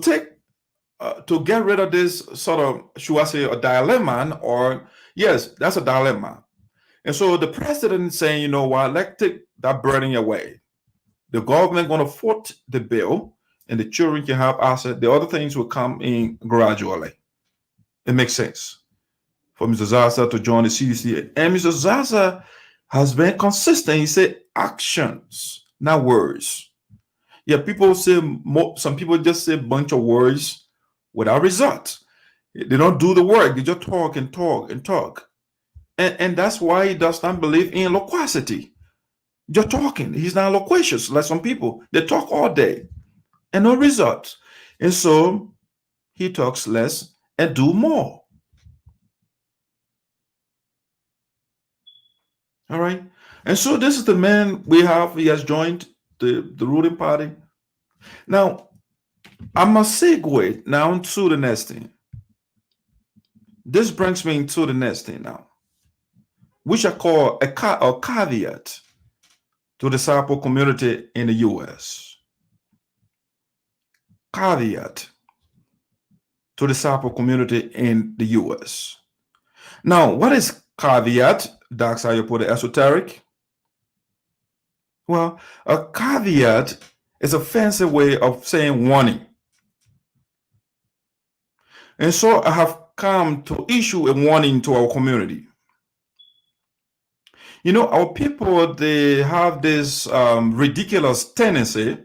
get rid of this sort of, should I say, a dilemma, or yes, that's a dilemma. And so the president is saying, you know what, let's take that burden away. The government going to foot the bill, and the children can have access. The other things will come in gradually. It makes sense for Mr. ZARZAR to join the CDC. And Mr. ZARZAR has been consistent. He said actions, not words. Yeah, people say, some people just say a bunch of words without results. They don't do the work. They just talk and talk and talk. And that's why he does not believe in loquacity. Just talking. He's not loquacious like some people. They talk all day and no results. And so he talks less and do more. All right. And so this is the man we have. He has joined the ruling party. Now, I must segue now to the next thing. This brings me to the next thing now, which I call a caveat to the SARPO community in the U.S. Caveat to the SARPO community in the U.S. Now, what is caveat? That's how you put it, esoteric. Well, a caveat is a fancy way of saying warning. And so I have come to issue a warning to our community. You know, our people, they have this ridiculous tendency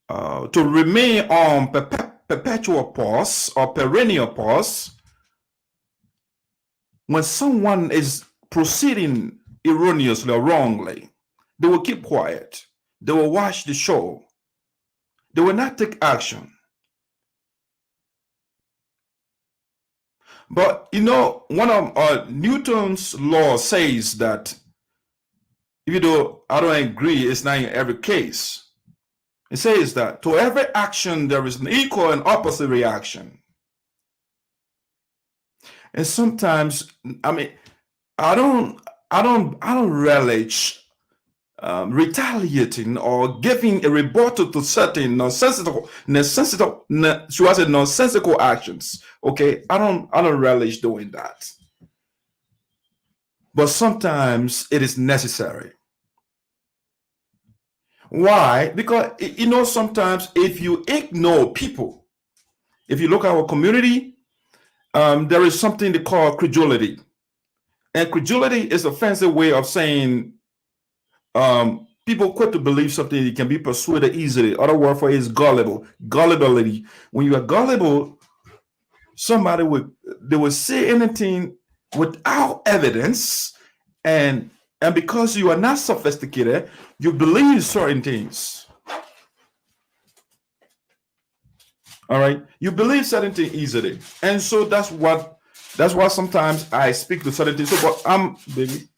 to remain on perpetual pause or perennial pause when someone is proceeding erroneously or wrongly. They will keep quiet. They will watch the show. They will not take action. But, you know, one of Newton's law says that, even though I don't agree, it's not in every case. It says that to every action, there is an equal and opposite reaction. And sometimes, I mean, I don't relish retaliating or giving a rebuttal to certain nonsensical actions. Okay, I don't relish doing that. But sometimes it is necessary. Why? Because, you know, sometimes if you ignore people, if you look at our community, there is something they call credulity. And credulity is a fancy way of saying people quit to believe something, you can be persuaded easily. Other word for it is gullible. Gullibility. When you are gullible, somebody they will say anything without evidence, and because you are not sophisticated, you believe certain things. All right, you believe certain things easily, and so that's why sometimes I speak to certain things. So, but baby,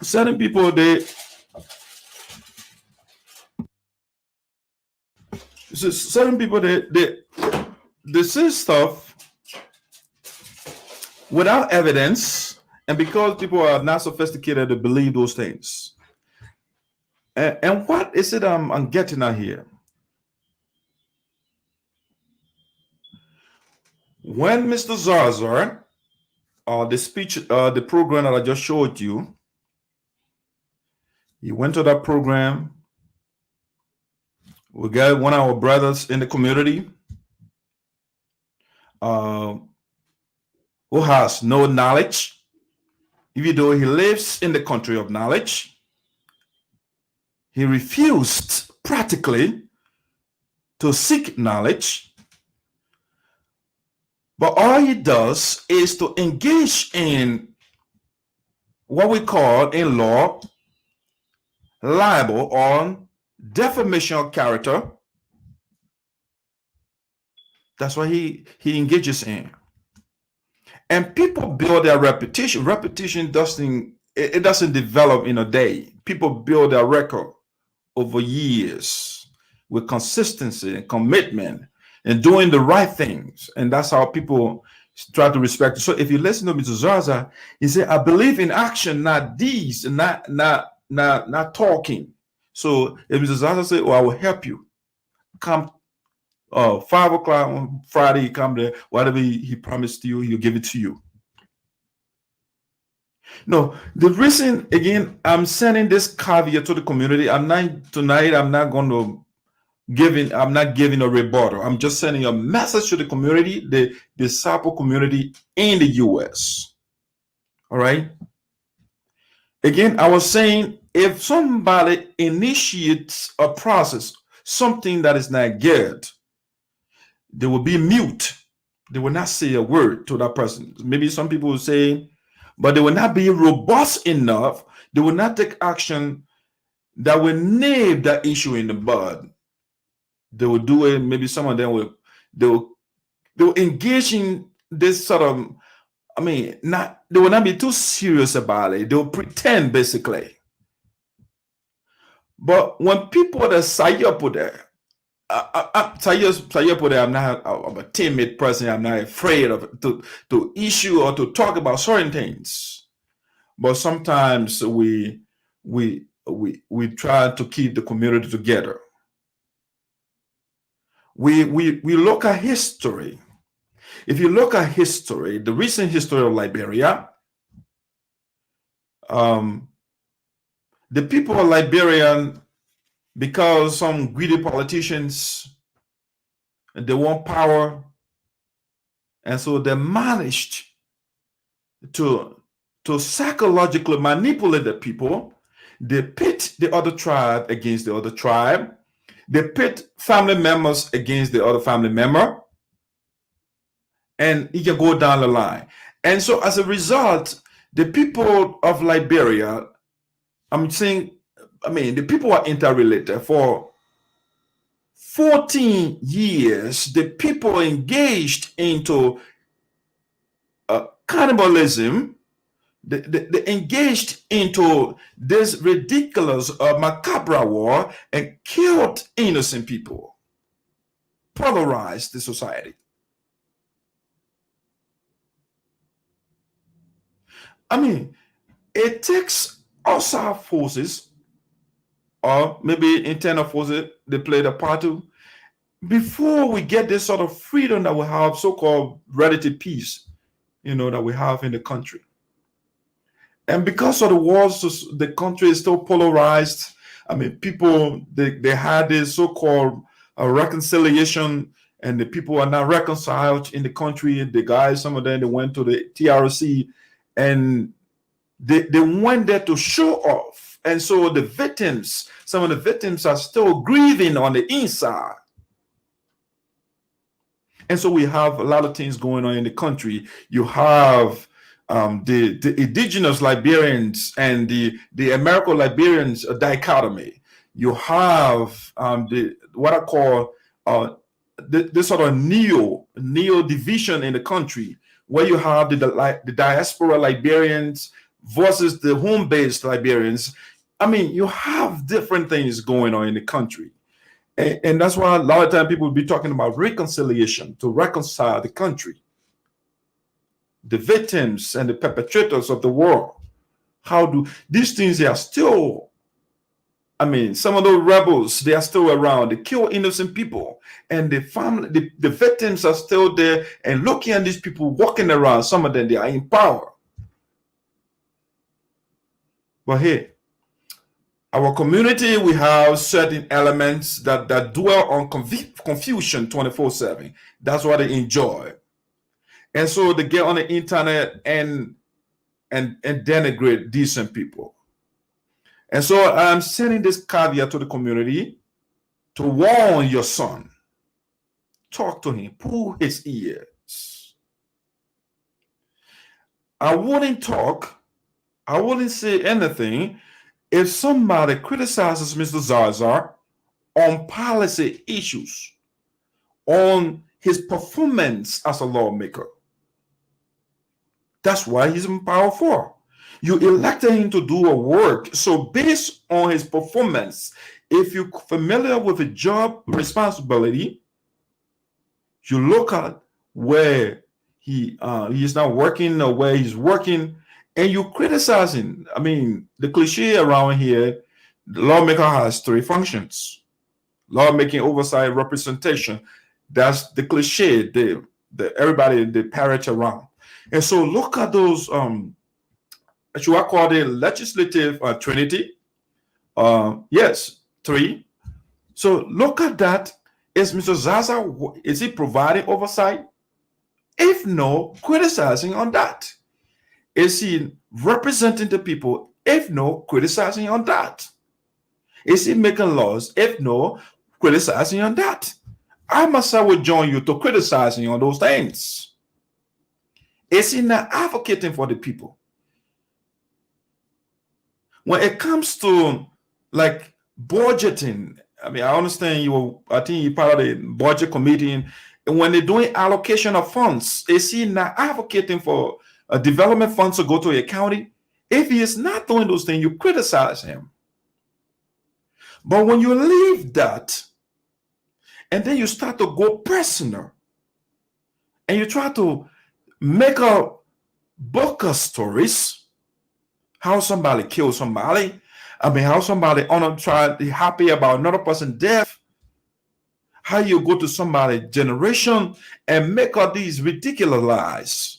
certain people they say stuff without evidence, and because people are not sophisticated, they believe those things. And what is it I'm getting at here? When Mr. ZARZAR, the program that I just showed you, he went to that program. We got one of our brothers in the community who has no knowledge even though he lives in the country of knowledge, he refused practically to seek knowledge. But all he does is to engage in what we call in law libel or defamation of character. That's what he engages in. And people build their reputation. Reputation doesn't develop in a day. People build their record over years with consistency and commitment and doing the right things. And that's how people try to respect it. So if you listen to Mr. ZARZAR, he said, I believe in action, not deeds, and not talking. So if Mr. ZARZAR said, I will help you. Come 5 o'clock on Friday, come there, whatever he promised you, he'll give it to you. No, the reason, again, I'm sending this caveat to the community. I'm not giving a rebuttal. I'm just sending a message to the community, the SARPO community in the US. All right. Again, I was saying, if somebody initiates a process, something that is not good, they will be mute. They will not say a word to that person. Maybe some people will say, but they will not be robust enough. They will not take action that will nip that issue in the bud. They will do it. Maybe some of them they'll engage in this sort of, they will not be too serious about it. They'll pretend, basically. But when people that say up there, I'm a timid person. I'm not afraid of to issue or to talk about certain things. But sometimes we try to keep the community together. We look at history. If you look at history, the recent history of Liberia, the people of Liberia, because some greedy politicians, they want power, and so they managed to psychologically manipulate the people. They pit the other tribe against the other tribe. They pit family members against the other family member, and you can go down the line. And so as a result, the people of Liberia, the people are interrelated. For 14 years, the people engaged into cannibalism. They engaged into this ridiculous macabre war and killed innocent people, polarized the society. It takes outside forces, or maybe internal forces, they play the part too, before we get this sort of freedom that we have, so-called relative peace, that we have in the country. And because of the wars, the country is still polarized. People, they had this so-called reconciliation, and the people are not reconciled in the country. The guys, some of them, they went to the TRC, and they went there to show off. And so the victims, some of the victims are still grieving on the inside. And so we have a lot of things going on in the country. You have the indigenous Liberians and the American Liberians dichotomy. You have what I call this sort of neo division in the country, where you have the diaspora Liberians versus the home-based Liberians. You have different things going on in the country. And that's why a lot of time people will be talking about reconciliation, to reconcile the country. The victims and the perpetrators of the war. How do these things, they are still, some of those rebels, they are still around. They kill innocent people. And the family, the victims are still there and looking at these people walking around. Some of them, they are in power. But here, our community, we have certain elements that dwell on confusion 24/7. That's what they enjoy. And so they get on the internet and and denigrate decent people. And so I'm sending this caveat to the community to warn your son. Talk to him, pull his ears. I wouldn't say anything if somebody criticizes Mr. ZARZAR on policy issues, on his performance as a lawmaker. That's why he's in power for. You elected him to do a work. So based on his performance, if you're familiar with a job responsibility, you look at where he is not working or where he's working, and you criticize him. I mean, the cliche around here, the lawmaker has three functions: lawmaking, oversight, representation. That's the cliche. Everybody they parrot around. And so look at those. Should I call the legislative trinity? Yes, three. So look at that. Is Mr. ZARZAR, is he providing oversight? If no, criticizing on that. Is he representing the people? If no, criticizing on that. Is he making laws? If no, criticizing on that. I myself would join you to criticizing on those things. Is he not advocating for the people? When it comes to like budgeting, I mean, I understand I think you're part of the budget committee, and when they're doing allocation of funds, is he not advocating for development funds to go to a county? If he is not doing those things, you criticize him. But when you leave that, and then you start to go personal, and you try to make a book of stories, how somebody killed somebody, I mean, how somebody happy about another person's death, how you go to somebody's generation and make all these ridiculous lies,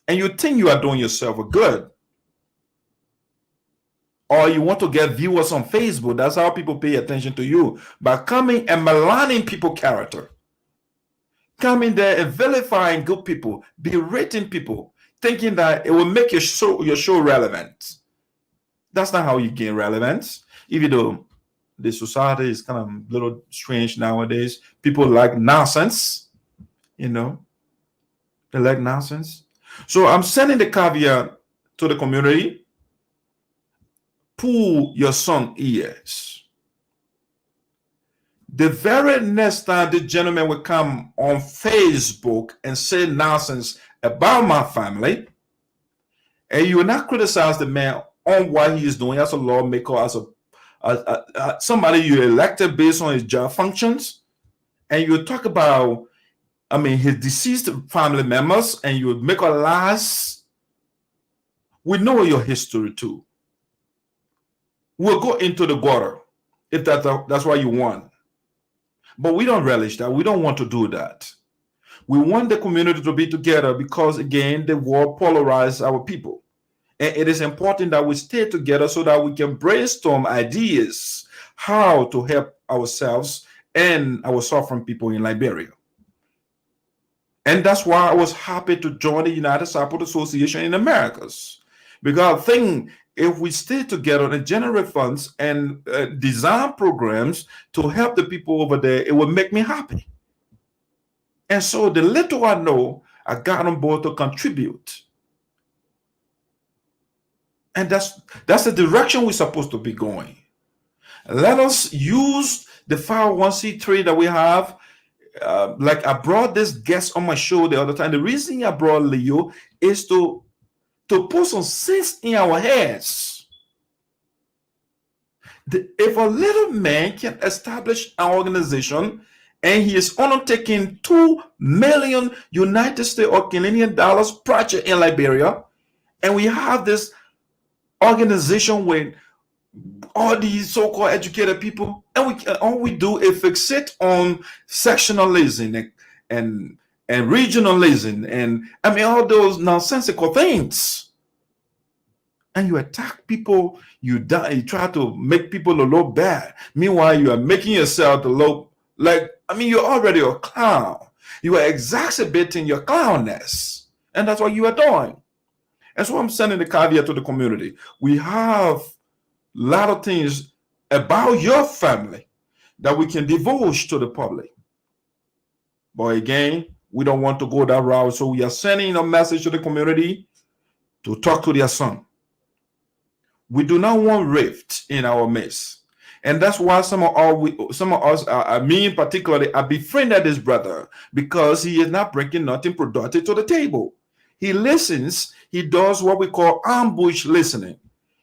and you think you are doing yourself a good, or you want to get viewers on Facebook. That's how people pay attention to you, by coming and maligning people's character, coming there and vilifying good people, berating people, thinking that it will make your show relevant. That's not how you gain relevance. Even though the society is kind of a little strange nowadays, people like nonsense, they like nonsense. So I'm sending the caveat to the community: pull your son's ears. The very next time the gentleman will come on Facebook and say nonsense about my family, and you will not criticize the man on what he is doing as a lawmaker, as somebody you elected based on his job functions, and you talk about, I mean, his deceased family members, and you would make a lies. We know your history too. We'll go into the gutter if that's what you want. But we don't relish that. We don't want to do that. We want the community to be together because, again, the war polarizes our people. And it is important that we stay together so that we can brainstorm ideas how to help ourselves and our suffering people in Liberia. And that's why I was happy to join the United SARPO Association in Americas. Because I think if we stay together and generate funds and design programs to help the people over there, it will make me happy. And so the little I know, I got on board to contribute. And that's the direction we're supposed to be going. Let us use the 501c3 that we have. Like I brought this guest on my show the other time. The reason I brought Leo is to put some sense in our heads. If a little man can establish an organization and he is undertaking $2 million United States or Canadian dollars project in Liberia, and we have this organization with all these so-called educated people, and all we do is fixate on sectionalism and regionalism, and I mean all those nonsensical things. And you attack people, you try to make people look bad. Meanwhile, you are making yourself to look like, I mean, you're already a clown. You are exacerbating your clownness, and that's what you are doing. And so I'm sending the caveat to the community. We have a lot of things about your family that we can divulge to the public. But again, we don't want to go that route. So we are sending a message to the community to talk to their son. We do not want rift in our midst. And that's why some of us, me in particular, I befriended this brother because he is not bringing nothing productive to the table. He listens. He does what we call ambush listening.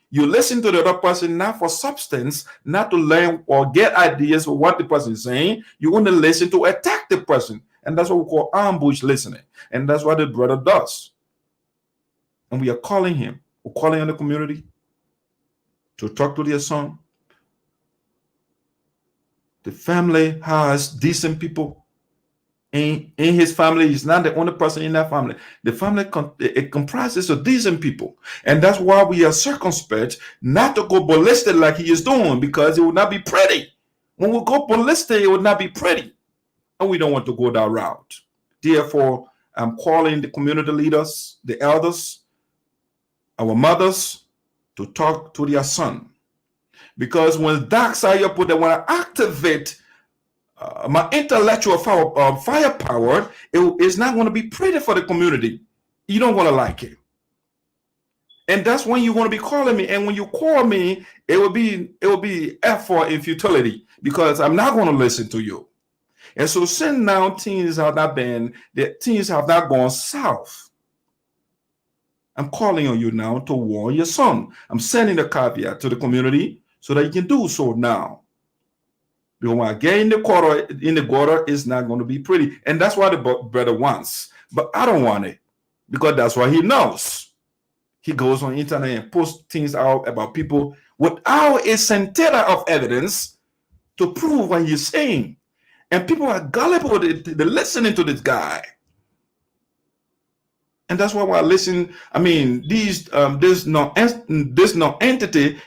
You listen to the other person not for substance, not to learn or get ideas of what the person is saying. You want to listen to attack the person. And that's what we call ambush listening. And that's what the brother does. And we are calling him. We're calling on the community to talk to their son. The family has decent people. In his family, he's not the only person in that family. The family it comprises of decent people. And that's why we are circumspect not to go ballistic like he is doing, because it would not be pretty. When we go ballistic, it would not be pretty. And we don't want to go that route. Therefore, I'm calling the community leaders, the elders, our mothers, to talk to their son. Because when dark side put that, when I activate my intellectual firepower, it's not going to be pretty for the community. You don't want to like it. And that's when you want to be calling me. And when you call me, it will be effort and futility, because I'm not going to listen to you. And so since now things have not gone south, I'm calling on you now to warn your son. I'm sending a caveat to the community so that you can do so now. Because when I get in the gutter, it's not going to be pretty. And that's what the brother wants. But I don't want it, because that's what he knows. He goes on the internet and posts things out about people without a centella of evidence to prove what he's saying. And people are gullible. They're listening to this guy. And that's why I listen. I mean, this non-entity,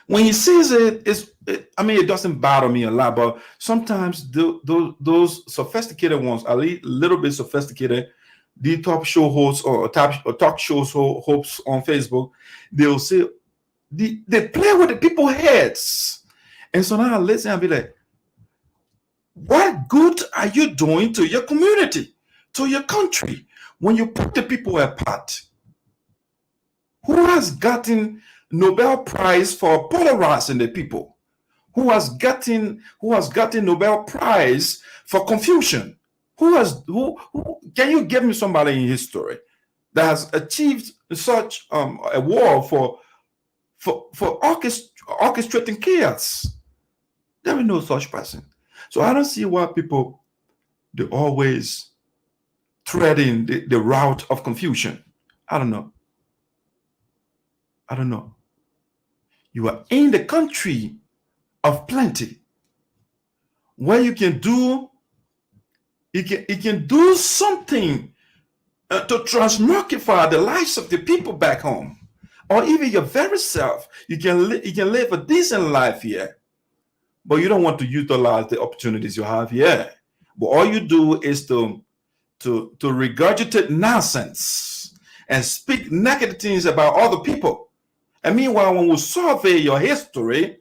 when he sees it, it doesn't bother me a lot, but sometimes those sophisticated ones, a little bit sophisticated, the talk show hosts or talk show hosts on Facebook, they'll say, they play with the people's heads. And so now I listen and be like, what good are you doing to your community, to your country, when you put the people apart? Who has gotten Nobel Prize for polarizing the people? Who has gotten Nobel Prize for confusion? Who can you give me somebody in history that has achieved such award for orchestrating chaos? There is no such person. So I don't see why people, they always treading the route of confusion. I don't know. You are in the country of plenty, where you can do something to transmogrify the lives of the people back home, or even your very self. You can live a decent life here, but you don't want to utilize the opportunities you have here. But all you do is to regurgitate nonsense and speak negative things about other people. And meanwhile, when we survey your history,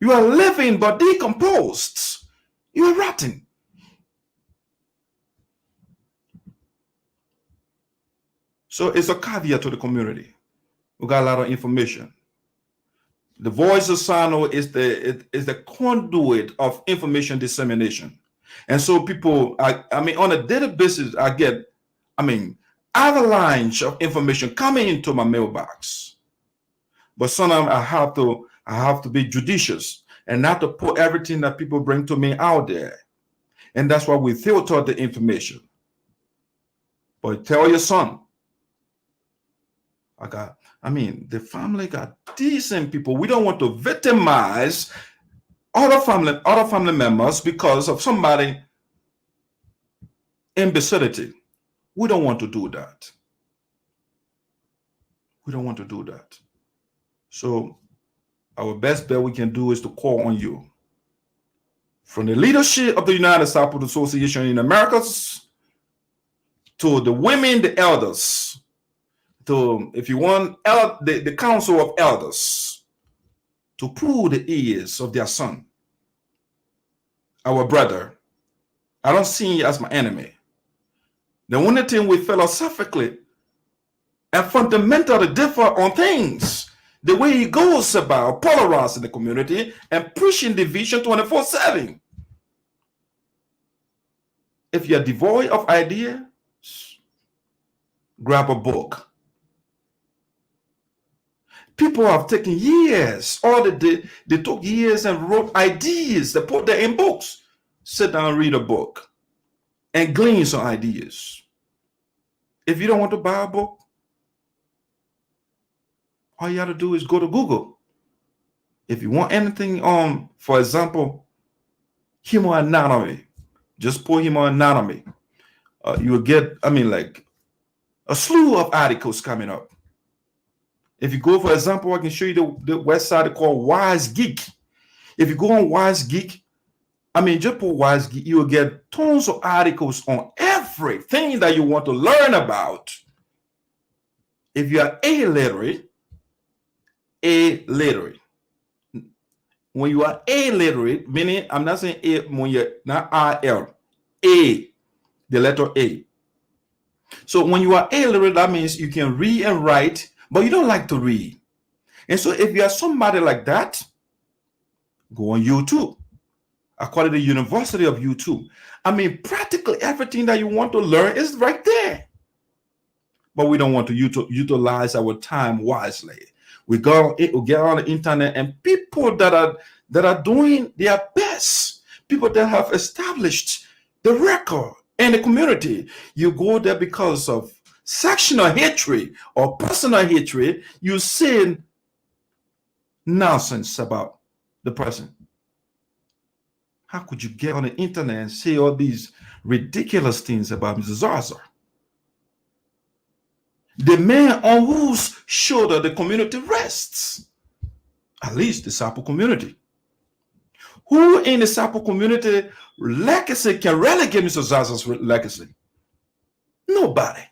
you are living but decomposed. You are rotten. So it's a caveat to the community. We got a lot of information. The voice of SINOE is the conduit of information dissemination. And so people, on a daily basis, I get, avalanche of information coming into my mailbox. But sometimes I have to be judicious and not to put everything that people bring to me out there. And that's why we filter the information. But tell your son, the family got decent people. We don't want to victimize other family members because of somebody imbecility. We don't want to do that. So our best bet we can do is to call on you. From the leadership of the United SARPO Association in Americas, to the women, the elders, to, if you want, the council of elders, to pull the ears of their son, our brother. I don't see him as my enemy. The only thing we philosophically and fundamentally differ on things, the way he goes about polarizing the community and pushing division 24/7. If you're devoid of ideas, grab a book. People have taken years, they took years and wrote ideas. They put them in books. Sit down, read a book, and glean some ideas. If you don't want to buy a book, all you have to do is go to Google. If you want anything on, for example, human anatomy, just put human anatomy. You will get, like a slew of articles coming up. If you go, for example, I can show you the website called Wise Geek. If you go on Wise Geek, just put Wise Geek, you will get tons of articles on everything that you want to learn about. If you are illiterate, when you are illiterate, meaning I'm not saying A when you're not IL, A, the letter A. So when you are illiterate, that means you can read and write, but you don't like to read. And so if you are somebody like that, go on YouTube. According to the University of YouTube, practically everything that you want to learn is right there. But we don't want to utilize our time wisely. We get on the internet, and people that are doing their best, people that have established the record in the community, you go there because of sectional hatred or personal hatred. You say nonsense about the person. How could you get on the internet and say all these ridiculous things about Mr. ZARZAR? The man on whose shoulder the community rests, at least the SARPO community. Who in the SARPO community legacy can relegate Mr. ZARZAR's legacy? Nobody.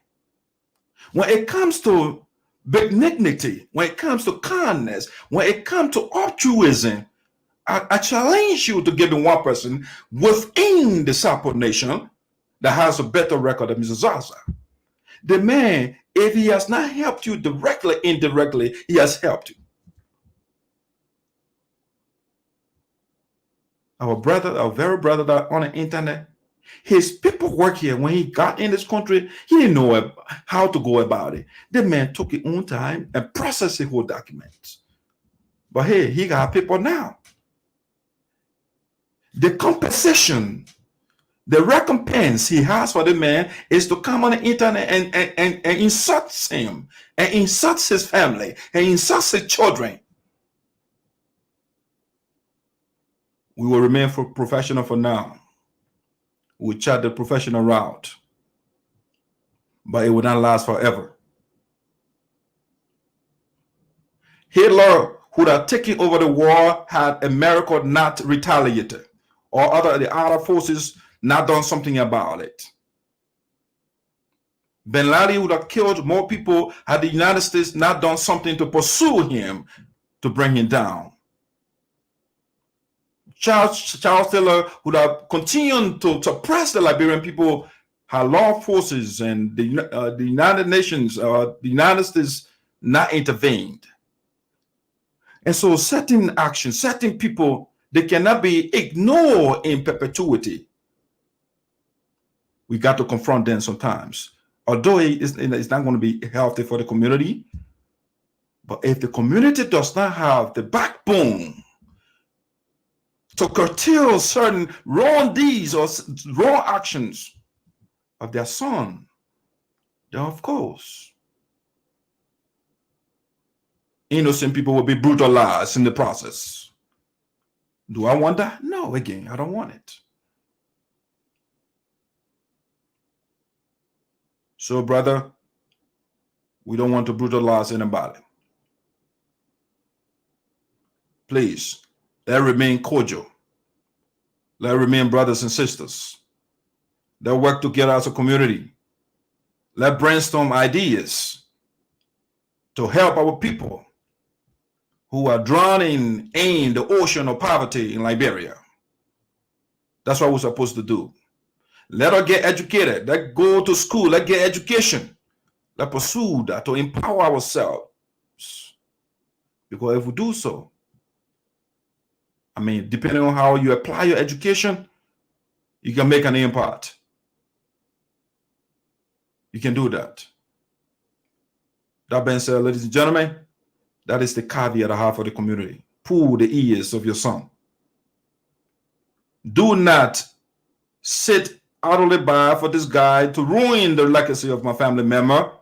When it comes to benignity, when it comes to kindness, when it comes to altruism, I challenge you to give me one person within the SARPO nation that has a better record than Mr. ZARZAR. The man, if he has not helped you directly, indirectly, he has helped you. Our brother, our very brother that on the internet, his paperwork here, when he got in this country, he didn't know how to go about it. The man took his own time and processed the whole documents. But hey, he got paper now. The compensation, the recompense he has for the man is to come on the internet and insult him, and insult his family, and insult his children. We will remain professional for now. We'll chart the professional route, but it will not last forever. Hitler, who had taken over the war, had America not retaliated, or the other forces not done something about it. Bin Laden would have killed more people had the United States not done something to pursue him, to bring him down. Charles Taylor would have continued to suppress the Liberian people had law forces and the United Nations, the United States not intervened. And so certain actions, certain people, they cannot be ignored in perpetuity. We got to confront them sometimes. Although it's not going to be healthy for the community, but if the community does not have the backbone to curtail certain wrong deeds or wrong actions of their son, then of course, innocent people will be brutalized in the process. Do I want that? No, again, I don't want it. So, brother, we don't want to brutalize anybody. Please, let remain cordial. Let remain brothers and sisters. Let work together as a community. Let's brainstorm ideas to help our people who are drowning in the ocean of poverty in Liberia. That's what we're supposed to do. Let us get educated. Let's go to school. Let's get education. Let's pursue that to empower ourselves. Because if we do so, I mean, depending on how you apply your education, you can make an impact. You can do that. That being said, ladies and gentlemen, that is the caveat I have for the community. Pull the ears of your son. Do not sit idly by for this guy to ruin the legacy of my family member,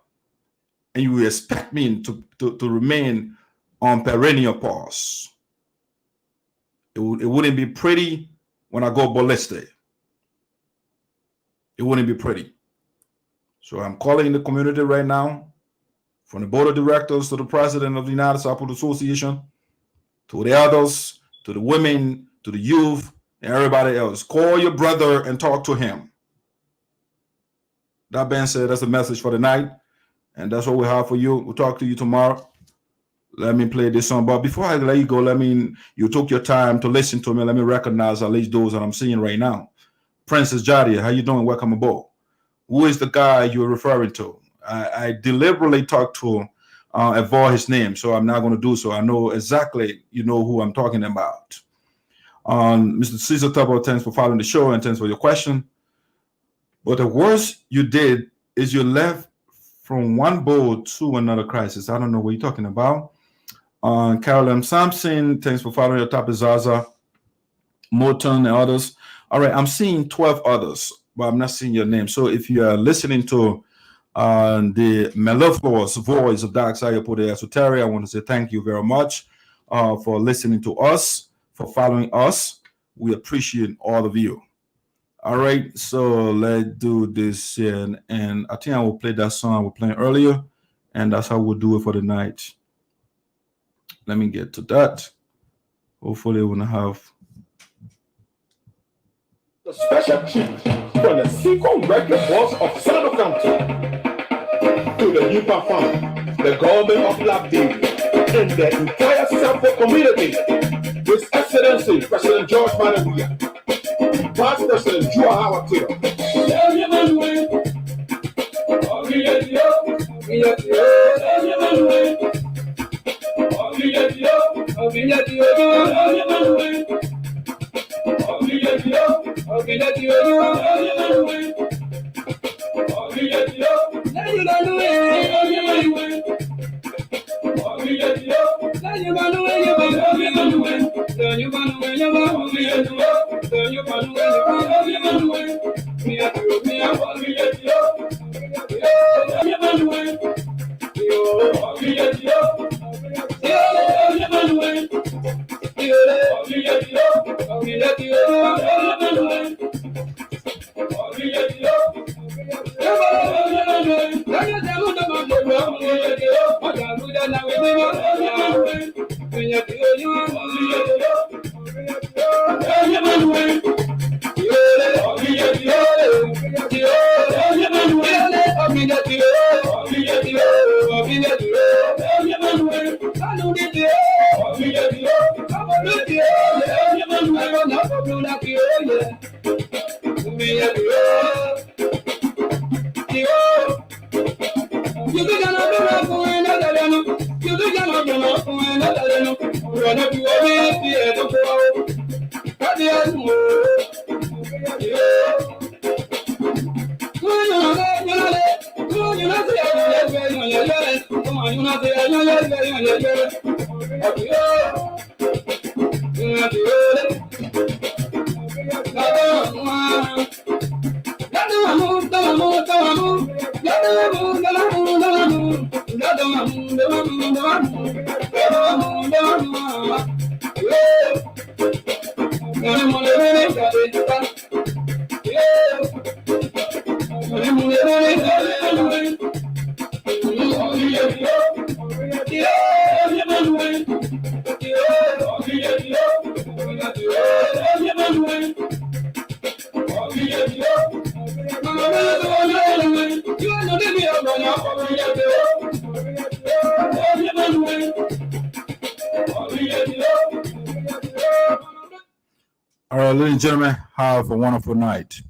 and you expect me to remain on perennial pause. It wouldn't be pretty when I go ballistic. It wouldn't be pretty. So I'm calling the community right now, from the board of directors to the president of the United SARPO Association, to the others, to the women, to the youth, and everybody else. Call your brother and talk to him. That being said, that's the message for the night. And that's what we have for you. We'll talk to you tomorrow. Let me play this song. But before I let you go, you took your time to listen to me. Let me recognize at least those that I'm seeing right now. Princess Jadia, how you doing? Welcome aboard. Who is the guy you're referring to? I deliberately talked to avoid his name, so I'm not going to do so. I know exactly you know who I'm talking about. Mr. Caesar Tubbo, thanks for following the show and thanks for your question. But the worst you did is you left from one boat to another crisis. I don't know what you're talking about. Carolyn Sampson, thanks for following your topic. ZARZAR, Morton, and others. All right, I'm seeing 12 others, but I'm not seeing your name. So if you are listening to the mellifluous voice of Dark Side of the Esoteric, I want to say thank you very much for listening to us, for following us. We appreciate all of you. All right, so let's do this, and I think I will play that song I was playing earlier, and that's how we'll do it for the night. Let me get to that. Hopefully we're gonna have the special chief from the Seacom Record Boss of Sado County to the Nyenpan Farm, the government of Liberia, and the entire SAMSON community. His Excellency President George Manabuya, Past President Joa Hawatiro. ladies and gentlemen, have a wonderful night.